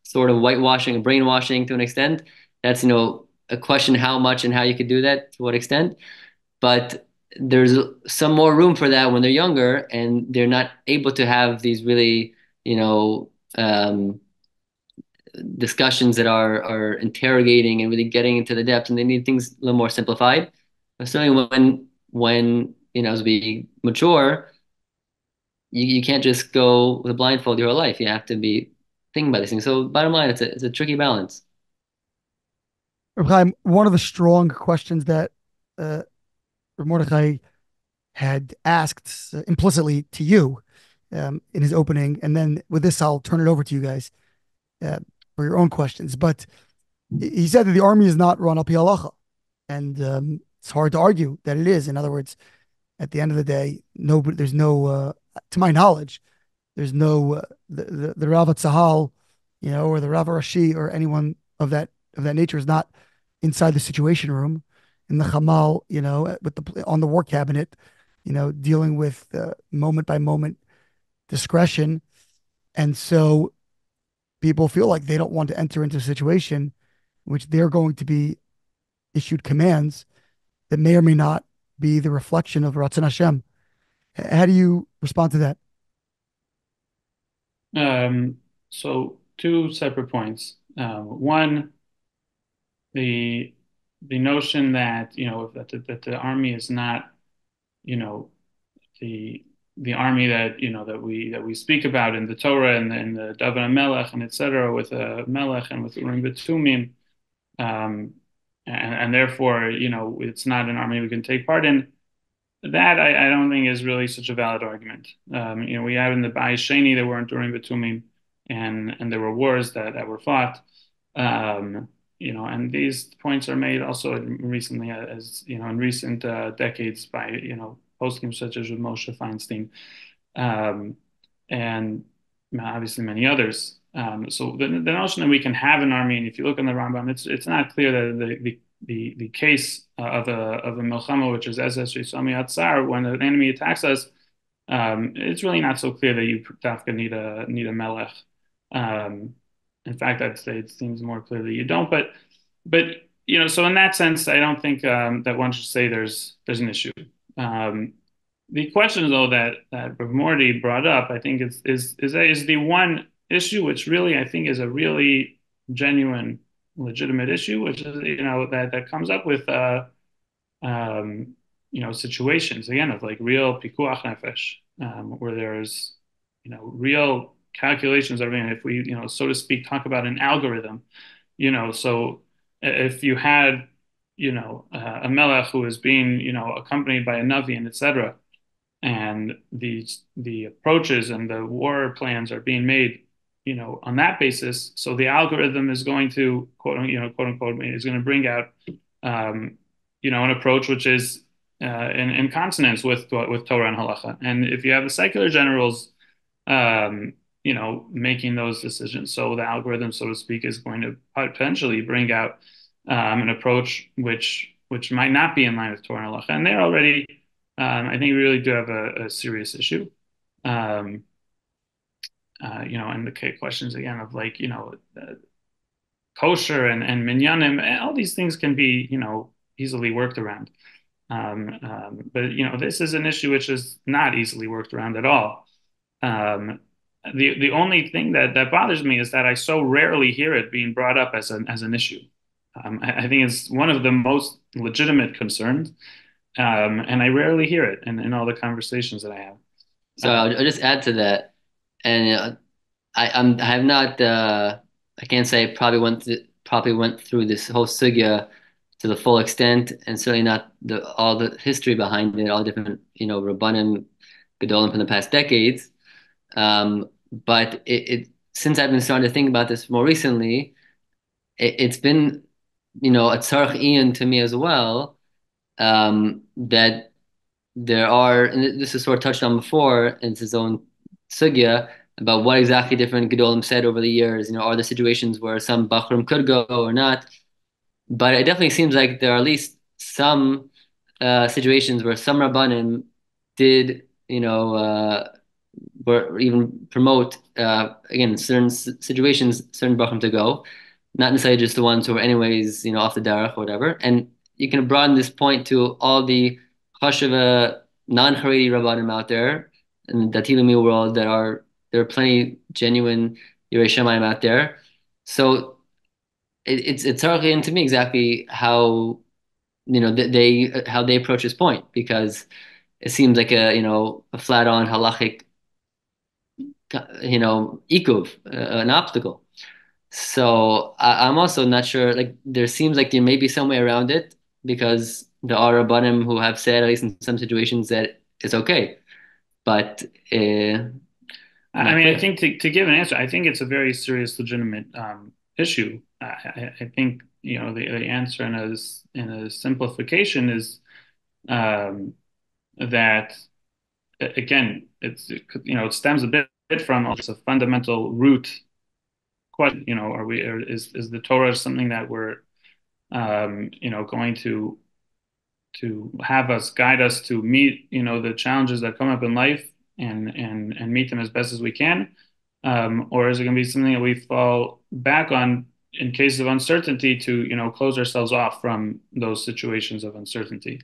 sort of whitewashing and brainwashing to an extent. That's, a question how much and how you could do that, to what extent. But there's some more room for that when they're younger and they're not able to have these really, discussions that are interrogating and really getting into the depths, and they need things a little more simplified. But certainly when as we mature, you can't just go with a blindfold your whole life. You have to be thinking about these things. So bottom line, it's a tricky balance. Chaim, one of the strong questions that Mordechai had asked implicitly to you in his opening, and then with this, I'll turn it over to you guys for your own questions. But he said that the army is not run al pi halacha, and it's hard to argue that it is. In other words, at the end of the day, there's no, to my knowledge, there's no the Rav Tzahal, or the Rav Rashi or anyone of that nature is not inside the situation room in the Hamal, with on the war cabinet, dealing with moment by moment discretion. And so people feel like they don't want to enter into a situation in which they're going to be issued commands that may or may not be the reflection of Ratzon Hashem. How do you respond to that? So two separate points. One, the notion that that the army is not the army that we speak about in the Torah and in the Daven Melech and etc. with a Melech and with Urim V'Tumim, and therefore it's not an army we can take part in. That I don't think is really such a valid argument. We have in the Bais Sheni there weren't Urim V'Tumim, and there were wars that were fought. And these points are made also recently, as in recent decades by poskim such as with Moshe Feinstein, and obviously many others. So the notion that we can have an army, and if you look in the Rambam, it's not clear that the case of a milchama, which is Ezes Yisami Atzar, when an enemy attacks us, it's really not so clear that you need a melech. In fact, I'd say it seems more clear that you don't. But so in that sense, I don't think that one should say there's an issue. The question, though, that Rav Mordy brought up, I think is the one issue which really I think is a really genuine, legitimate issue, which is that comes up with situations again of like real pikuach nefesh, where there's real calculations are being, if we so to speak talk about an algorithm, so if you had a melech who is being accompanied by a navi and etc., and the approaches and the war plans are being made on that basis, so the algorithm is going to quote unquote is going to bring out an approach which is in consonance with Torah and halacha. And if you have the secular generals making those decisions, so the algorithm, so to speak, is going to potentially bring out an approach which might not be in line with Torah and halacha. And they're already, I think, we really do have a serious issue. And the questions again of like kosher and minyanim, all these things can be easily worked around. But this is an issue which is not easily worked around at all. The only thing that bothers me is that I so rarely hear it being brought up as an issue. I think it's one of the most legitimate concerns, and I rarely hear it in all the conversations that I have. So I'll just add to that, and I have not I can't say I probably went through this whole sugya to the full extent, and certainly not all the history behind it, all different rabbanim gedolim from the past decades. But since I've been starting to think about this more recently, it's been a tzarich ian to me as well, that there are, and this is sort of touched on before in his own sugya, about what exactly different gedolim said over the years. Are there situations where some bachrim could go or not? But it definitely seems like there are at least some situations where some rabbanim did, or even promote, again, in certain situations, certain bachrim to go, not necessarily just the ones who are anyways, off the derech or whatever. And you can broaden this point to all the chashuva non-Haredi rabbanim out there in the Datilumi world there are plenty genuine Yirei Shamayim out there. So it's hard to me exactly how how they approach this point, because it seems like a flat on halachic ikuv, an obstacle. So I'm also not sure. Like, there seems like there may be some way around it, because there are rabbanim who have said, at least in some situations, that it's okay. But I mean, I think to give an answer, I think it's a very serious, legitimate issue. I think the answer in a simplification is that, again, it stems a bit from it's a fundamental root question. Is the Torah something that we're going to have us, guide us to meet the challenges that come up in life and meet them as best as we can, or is it going to be something that we fall back on in cases of uncertainty to close ourselves off from those situations of uncertainty?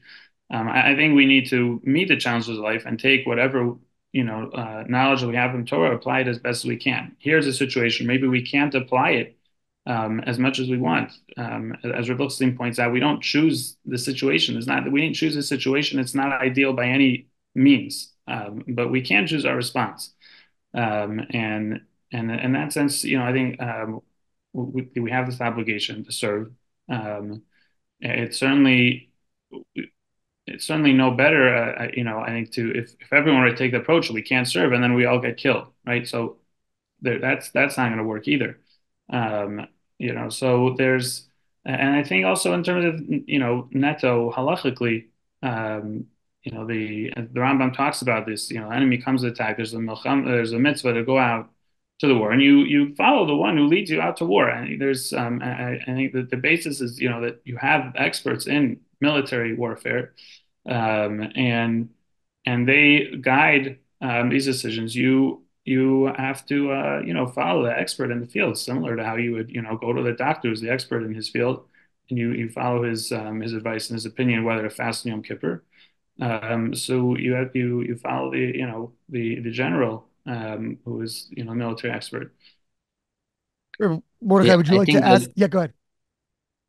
I think we need to meet the challenges of life and take whatever knowledge that we have from Torah, apply it as best as we can. Here's a situation, maybe we can't apply it as much as we want. As Rav Lichtenstein points out, we don't choose the situation. It's not that we didn't choose the situation. It's not ideal by any means, but we can choose our response. And in that sense, I think we have this obligation to serve. It's certainly no better, I think, if everyone were to take the approach, we can't serve, and then we all get killed, right? So that's not going to work either. So there's, and I think also in terms of netto halachically, the Rambam talks about this. Enemy comes to attack. There's a mitzvah to go out to the war, and you follow the one who leads you out to war. I think there's, I think that the basis is that you have experts in military warfare, and they guide these decisions. You have to follow the expert in the field, similar to how you would go to the doctor who's the expert in his field, and you follow his advice and his opinion whether to fast on Yom Kippur. So you follow the general who is a military expert. Mordechai, would you like to ask? Yeah, go ahead.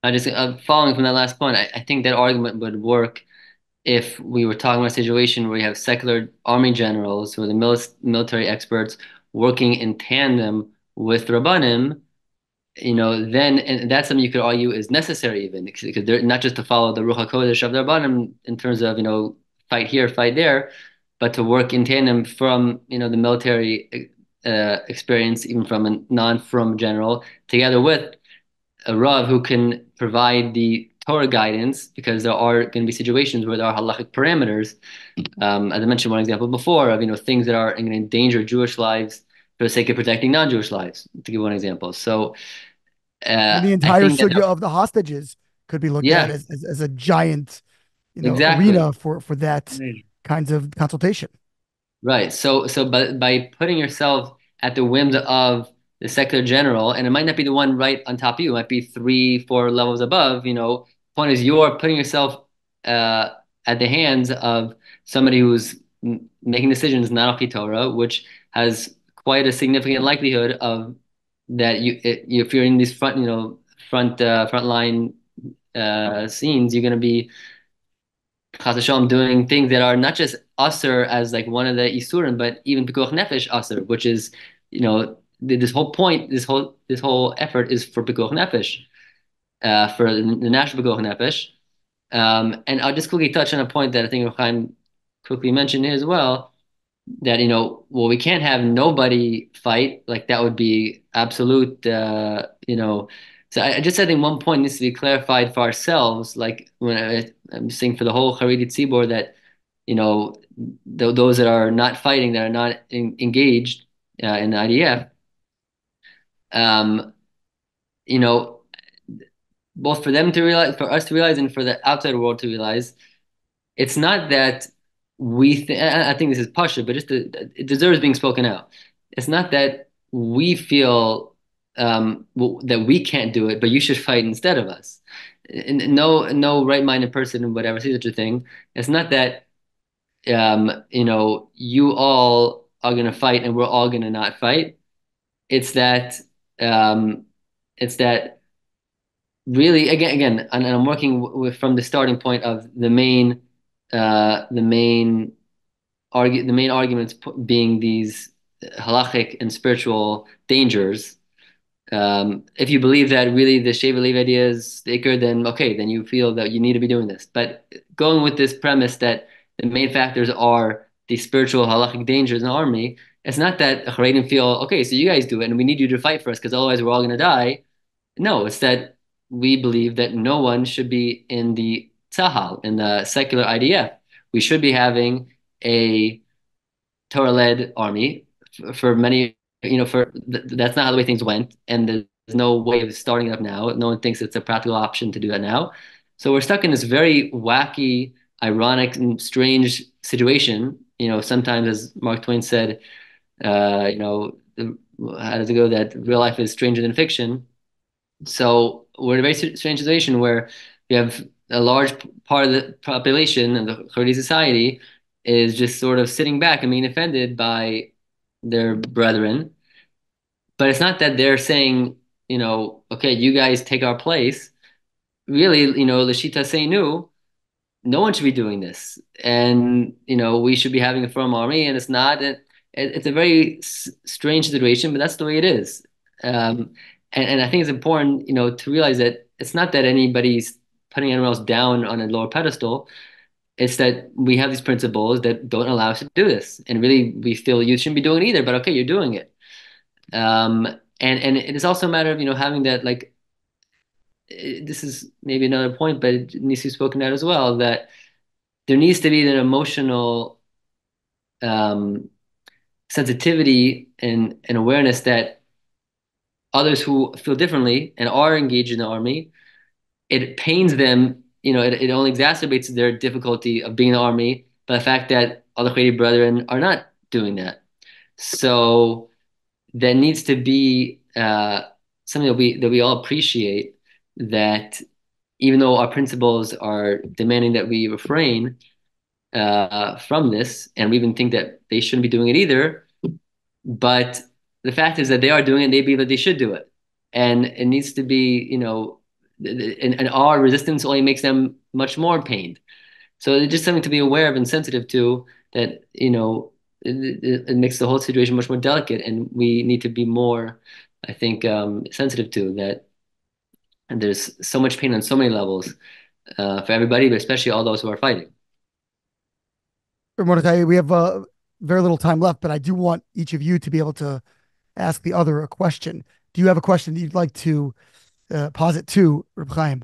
I just following from that last point, I think that argument would work if we were talking about a situation where you have secular army generals who are the military experts working in tandem with Rabbanim, then, and that's something you could argue is necessary, even because they're not just to follow the Ruach HaKodesh of the Rabbanim in terms of fight here, fight there, but to work in tandem from the military experience, even from a non-from general, together with a Rav who can provide the Torah guidance, because there are going to be situations where there are halachic parameters. As I mentioned one example before of things that are going to endanger Jewish lives for the sake of protecting non-Jewish lives, to give one example. So the entire sugya of the hostages could be looked at as a giant arena for that kinds of consultation. Right. So by putting yourself at the whims of the secular general, and it might not be the one right on top of you, it might be 3-4 levels above, point is you're putting yourself at the hands of somebody who's making decisions not off the Torah, which has quite a significant likelihood of that if you're in these frontline scenes, you're going to be Chas v'shalom doing things that are not just aser as like one of the isurim, but even pikuach nefesh aser, which is, this whole point, this whole effort is for pikuach nefesh, for the national pikuach nefesh. And I'll just quickly touch on a point that I think Chaim quickly mentioned here as well, that, well, we can't have nobody fight, like that would be absolute, So I think one point needs to be clarified for ourselves, like when I'm saying for the whole Haredi tzibor, that, those that are not fighting, that are not engaged in the IDF, both for them to realize, for us to realize, and for the outside world to realize, it's not that I think this is Pasha, but it deserves being spoken out. It's not that we feel that we can't do it, but you should fight instead of us. No right-minded person, whatever, see such a thing. It's not that you all are gonna fight and we're all gonna not fight. It's that really, again, and I'm working from the starting point of the main arguments being these halachic and spiritual dangers. If you believe that really the Sheva Lev idea is the Iker, then okay, then you feel that you need to be doing this. But going with this premise that the main factors are the spiritual halachic dangers in the army, it's not that Chareidim feel, okay, so you guys do it and we need you to fight for us because otherwise we're all going to die. No, it's that we believe that no one should be in the Tzahal, in the secular IDF. We should be having a Torah-led army for many, that's not how the way things went, and there's no way of starting it up now. No one thinks it's a practical option to do that now. So we're stuck in this very wacky, ironic, and strange situation. Sometimes, as Mark Twain said, how does it go? That real life is stranger than fiction. So we're in a very strange situation where we have a large part of the population of the Haredi society is just sort of sitting back and being offended by their brethren. But it's not that they're saying, okay, you guys take our place. Really, Lashita Seinu, no one should be doing this. And, we should be having a firm army, and it's not. It's a very strange situation, but that's the way it is. And I think it's important, to realize that it's not that anybody's putting anyone else down on a lower pedestal. It's that we have these principles that don't allow us to do this. And really, we feel you shouldn't be doing it either, but okay, you're doing it. And it is also a matter of, having that, like, this is maybe another point, but it needs to be spoken out as well, that there needs to be an emotional sensitivity and awareness that others who feel differently and are engaged in the army, it pains them, it only exacerbates their difficulty of being in the army by the fact that other Haredi brethren are not doing that. So there needs to be something that we all appreciate, that even though our principles are demanding that we refrain from this, and we even think that they shouldn't be doing it either, but the fact is that they are doing it and they believe that they should do it. And it needs to be, and our resistance only makes them much more pained. So it's just something to be aware of and sensitive to, that, it makes the whole situation much more delicate, and we need to be more, I think, sensitive to that. And there's so much pain on so many levels for everybody, but especially all those who are fighting. Mordechai, we have very little time left, but I do want each of you to be able to ask the other a question. Do you have a question that you'd like to posit to Reb Chaim?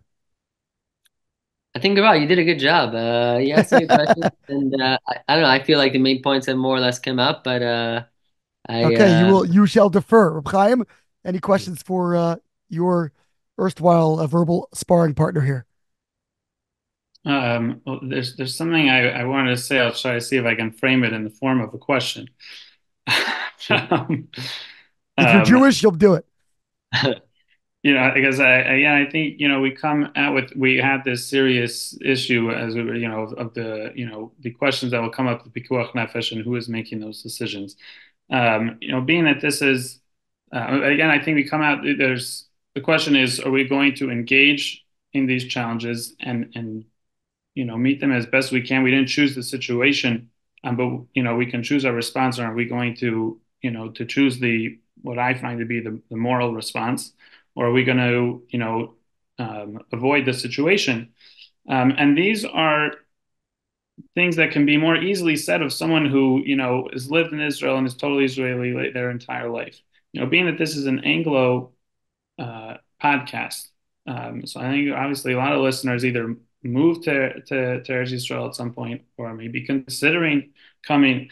I think, Garal, you did a good job. You asked me a question, and I don't know. I feel like the main points have more or less come up, but okay, you shall defer. Reb Chaim, any questions for your erstwhile verbal sparring partner here? Well, there's something I wanted to say. I'll try to see if I can frame it in the form of a question. If you're Jewish, you'll do it. Because I think, we had this serious issue as we were, of the questions that will come up with Pikuach Nefesh and who is making those decisions. Being that this is, again, I think we come out, there's the question is, are we going to engage in these challenges and meet them as best we can? We didn't choose the situation, but we can choose our response. Or are we going to to choose what I find to be the moral response, or are we going to avoid the situation? And these are things that can be more easily said of someone who has lived in Israel and is totally Israeli their entire life. Being that this is an Anglo podcast. So I think obviously a lot of listeners either moved to Eretz Yisrael at some point or maybe considering coming.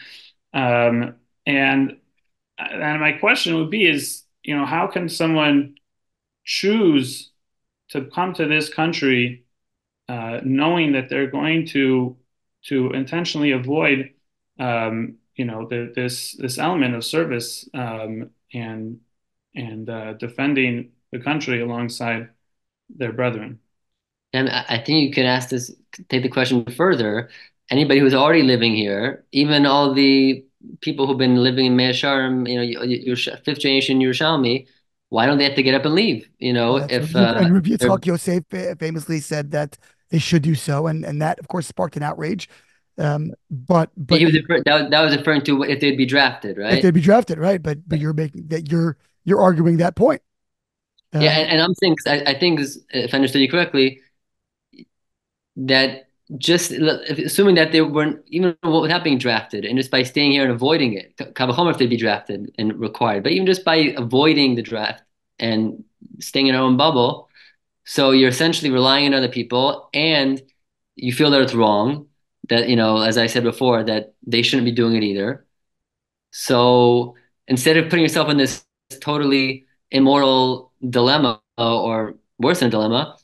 And my question would be is, how can someone choose to come to this country knowing that they're going to intentionally avoid this element of service and defending the country alongside their brethren. And I think you can take the question further. Anybody who's already living here, even all the people who've been living in Mea Shearim, your fifth generation Yerushalmi, why don't they have to get up and leave? And Rabbi Yitzchak Yosef famously said that they should do so, and that of course sparked an outrage. But that was referring to if they'd be drafted, right? If they'd be drafted, right? But you're making that you're arguing that point. And I'm saying, I think, if I understood you correctly, that just assuming that they weren't even without being drafted, and just by staying here and avoiding it, Kavachomer if they'd be drafted and required, but even just by avoiding the draft and staying in our own bubble, so you're essentially relying on other people, and you feel that it's wrong, that as I said before, that they shouldn't be doing it either. So instead of putting yourself in this totally immoral dilemma, or worse than a dilemma,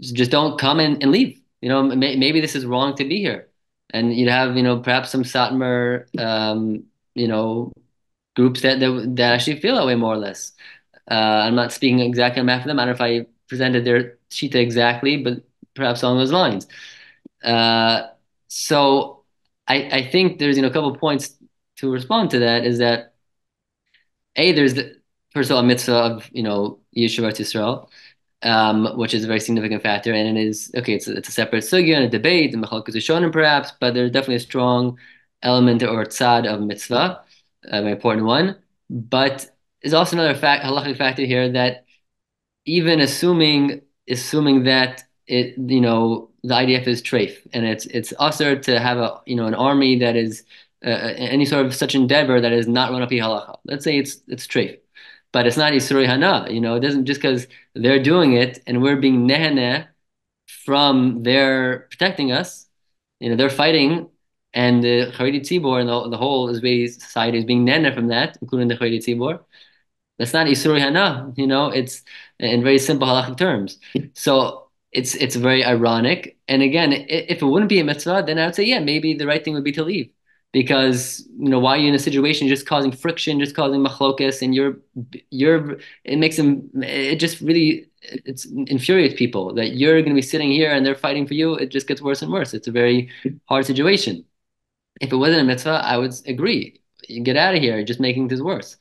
just don't come and leave. Maybe this is wrong to be here, and you'd have perhaps some Satmar groups that actually feel that way more or less. I'm not speaking exactly on behalf of them. I don't know if I presented their shita exactly, but perhaps along those lines. So I think there's a couple of points to respond to that. Is that there's first of all a mitzvah of Yeshivat Yisrael, which is a very significant factor, and it is okay. It's a separate sugya and a debate and Mechalkes Rishonim perhaps, but there's definitely a strong element or tzad of mitzvah, a very important one. But there's also another halachic factor here, that even assuming that the IDF is treif, and it's usher to have an army that is any sort of such endeavor that is not run up halacha. Let's say it's treif, but it's not Yisroi Hana. It doesn't just because they're doing it and we're being neheneh from their protecting us. They're fighting, and the Haredi Tzibor and the whole Israeli society is being neheneh from that, including the Haredi Tzibor. That's not Yisroi Hana. It's in very simple halachic terms. So it's very ironic. And again, if it wouldn't be a mitzvah, then I would say, yeah, maybe the right thing would be to leave. Because why are you in a situation just causing friction, just causing machlokes, and it just really infuriates people that you're going to be sitting here and they're fighting for you. It just gets worse and worse. It's a very hard situation. If it wasn't a mitzvah, I would agree. You get out of here. You're just making this worse.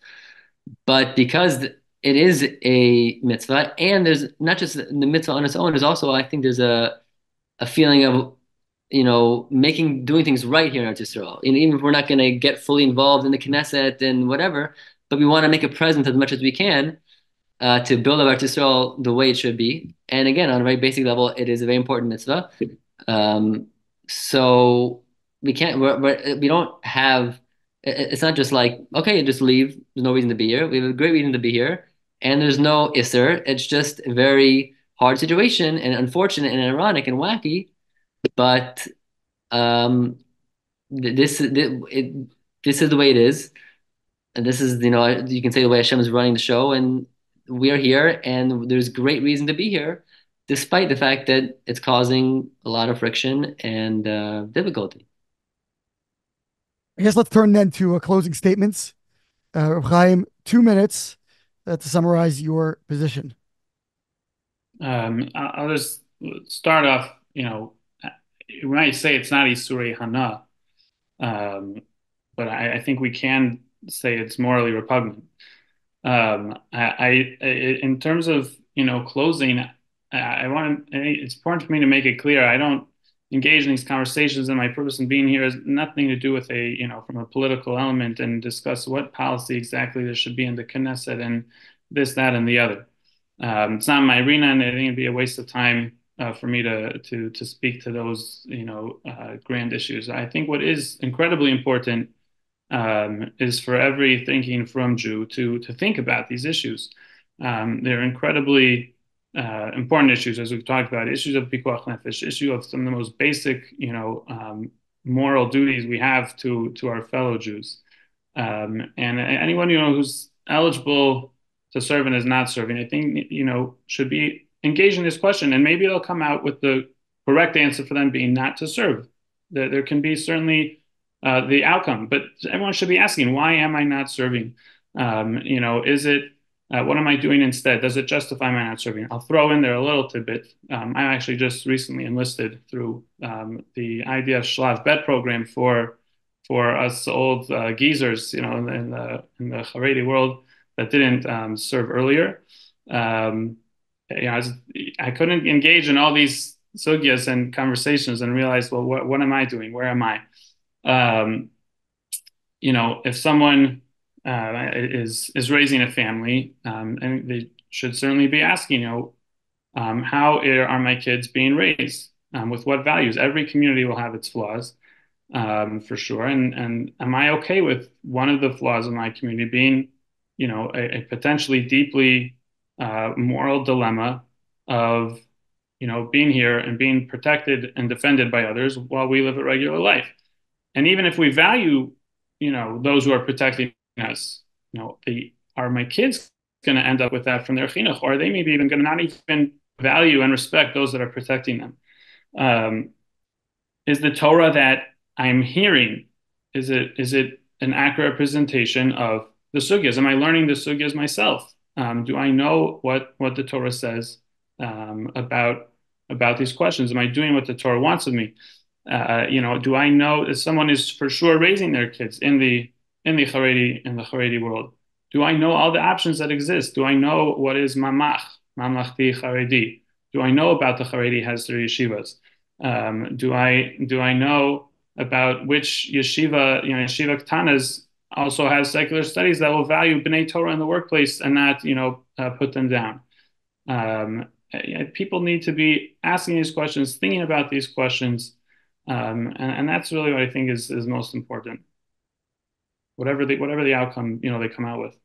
But because it is a mitzvah, and there's not just the mitzvah on its own, there's also, I think, there's a feeling of doing things right here in Eretz Yisrael. And even if we're not going to get fully involved in the Knesset and whatever, but we want to make a presence as much as we can to build up Eretz Yisrael the way it should be. And again, on a very basic level, it is a very important mitzvah. So we don't have. It's not just like, okay, just leave. There's no reason to be here. We have a great reason to be here, and there's no isser. It's just a very hard situation and unfortunate and ironic and wacky. But this is the way it is, and this is you can say the way Hashem is running the show, and we are here, and there's great reason to be here, despite the fact that it's causing a lot of friction and difficulty. I guess let's turn then to closing statements. Chaim, 2 minutes to summarize your position. I'll just start off. When I say it's not Isurei Hana, but I think we can say it's morally repugnant. In terms of, closing, it's important for me to make it clear. I don't engage in these conversations, and my purpose in being here has nothing to do with from a political element and discuss what policy exactly there should be in the Knesset and this, that, and the other. It's not my arena, and I think it'd be a waste of time for me to speak to those, grand issues. I think what is incredibly important is for every thinking from Jew to think about these issues. They're incredibly important issues, as we've talked about, issues of pikuach nefesh, issue of some of the most basic, moral duties we have to our fellow Jews. And anyone, who's eligible to serve and is not serving, I think, should be engaged in this question, and maybe they'll come out with the correct answer for them being not to serve. There can be certainly the outcome, but everyone should be asking, why am I not serving? Is it, what am I doing instead? Does it justify my not serving? I'll throw in there a little tidbit. I actually just recently enlisted through the IDF Shlav Bet program for us old geezers, in the Haredi world that didn't serve earlier. I couldn't engage in all these sugyas and conversations and realize, well, what am I doing? Where am I? If someone is raising a family, and they should certainly be asking, how are my kids being raised? With what values? Every community will have its flaws, for sure. And am I okay with one of the flaws in my community being, a potentially deeply moral dilemma of, being here and being protected and defended by others while we live a regular life? And even if we value, those who are protecting us, are my kids going to end up with that from their chinuch, or are they maybe even going to not even value and respect those that are protecting them? Is the Torah that I'm hearing, is it an accurate representation of the sugyas? Am I learning the sugyas myself? Do I know what the Torah says about these questions? Am I doing what the Torah wants of me? Do I know if someone is for sure raising their kids in the Haredi world? Do I know all the options that exist? Do I know what is mamachti Haredi? Do I know about the Haredi Hesder yeshivas? Do I know about which yeshiva ktanas also has secular studies that will value B'nai Torah in the workplace and not put them down? People need to be asking these questions, thinking about these questions. And that's really what I think is most important. Whatever the outcome, they come out with.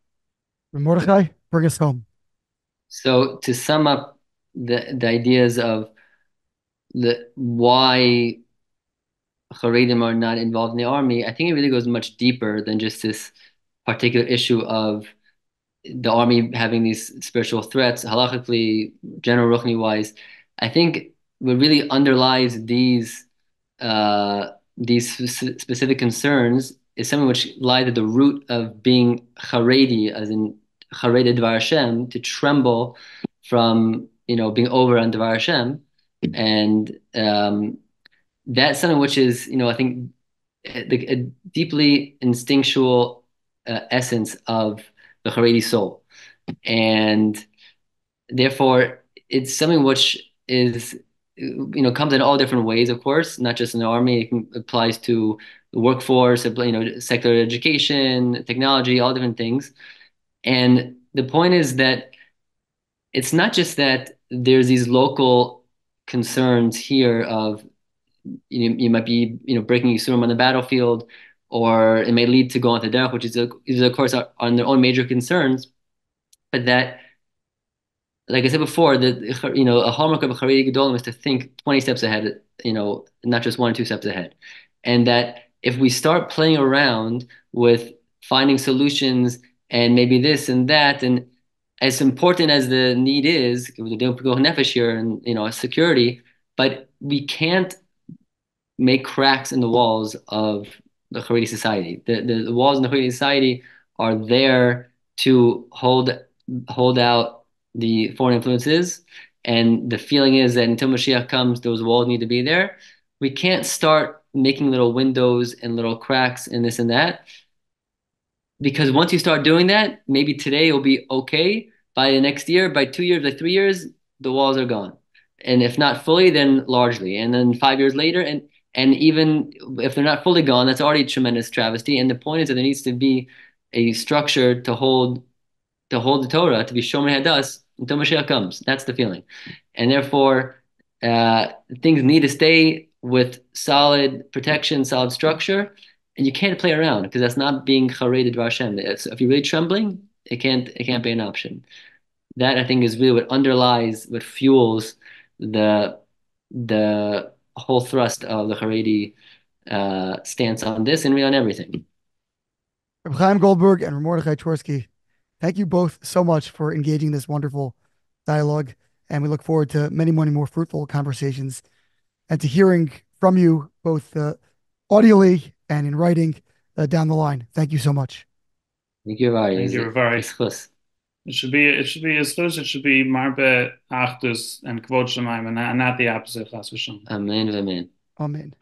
Mordechai, bring us home. So to sum up the ideas of why Chareidim are not involved in the army, I think it really goes much deeper than just this particular issue of the army having these spiritual threats, halachically, general ruchni wise. I think what really underlies these specific concerns is something which lies at the root of being Charedi, as in Chareded Dvar Hashem, to tremble from being over on Dvar Hashem, and that's something which is I think a deeply instinctual essence of the Haredi soul, and therefore it's something which is comes in all different ways, of course, not just in the army. It applies to the workforce, secular education, technology, all different things. And the point is that it's not just that there's these local concerns here of you might be breaking Yisurim on the battlefield, or it may lead to going to derech, which is of course on their own major concerns, but that, like I said before, that a hallmark of a Haredi Gedolim is to think 20 steps ahead, not just 1 or 2 steps ahead, and that if we start playing around with finding solutions and maybe this and that, and as important as the need is, the nefesh here and security, but we can't make cracks in the walls of the Haredi society. The walls in the Haredi society are there to hold out the foreign influences, and the feeling is that until Mashiach comes, those walls need to be there. We can't start making little windows and little cracks and this and that. because once you start doing that, maybe today will be okay. By the next year, by 2 years, by 3 years, the walls are gone. And if not fully, then largely. And then 5 years later, and even if they're not fully gone, that's already a tremendous travesty. And the point is that there needs to be a structure to hold the Torah, to be Shomer Hadas until Mashiach comes. That's the feeling. And therefore, things need to stay with solid protection, solid structure, and you can't play around because that's not being Chareid Dvar Hashem. If you're really trembling, it can't be an option. That I think is really what underlies, what fuels the whole thrust of the Haredi stance on this and really on everything. Chaim Goldberg and Mordechai Twersky, thank you both so much for engaging this wonderful dialogue, and we look forward to many, many more fruitful conversations and to hearing from you both audially and in writing down the line. Thank you so much. Thank you, Ravari. Thank you, Ravari. It should be as close. It should be marbe achdus and kvod shemaim, and not the opposite. Amen. Amen. Amen.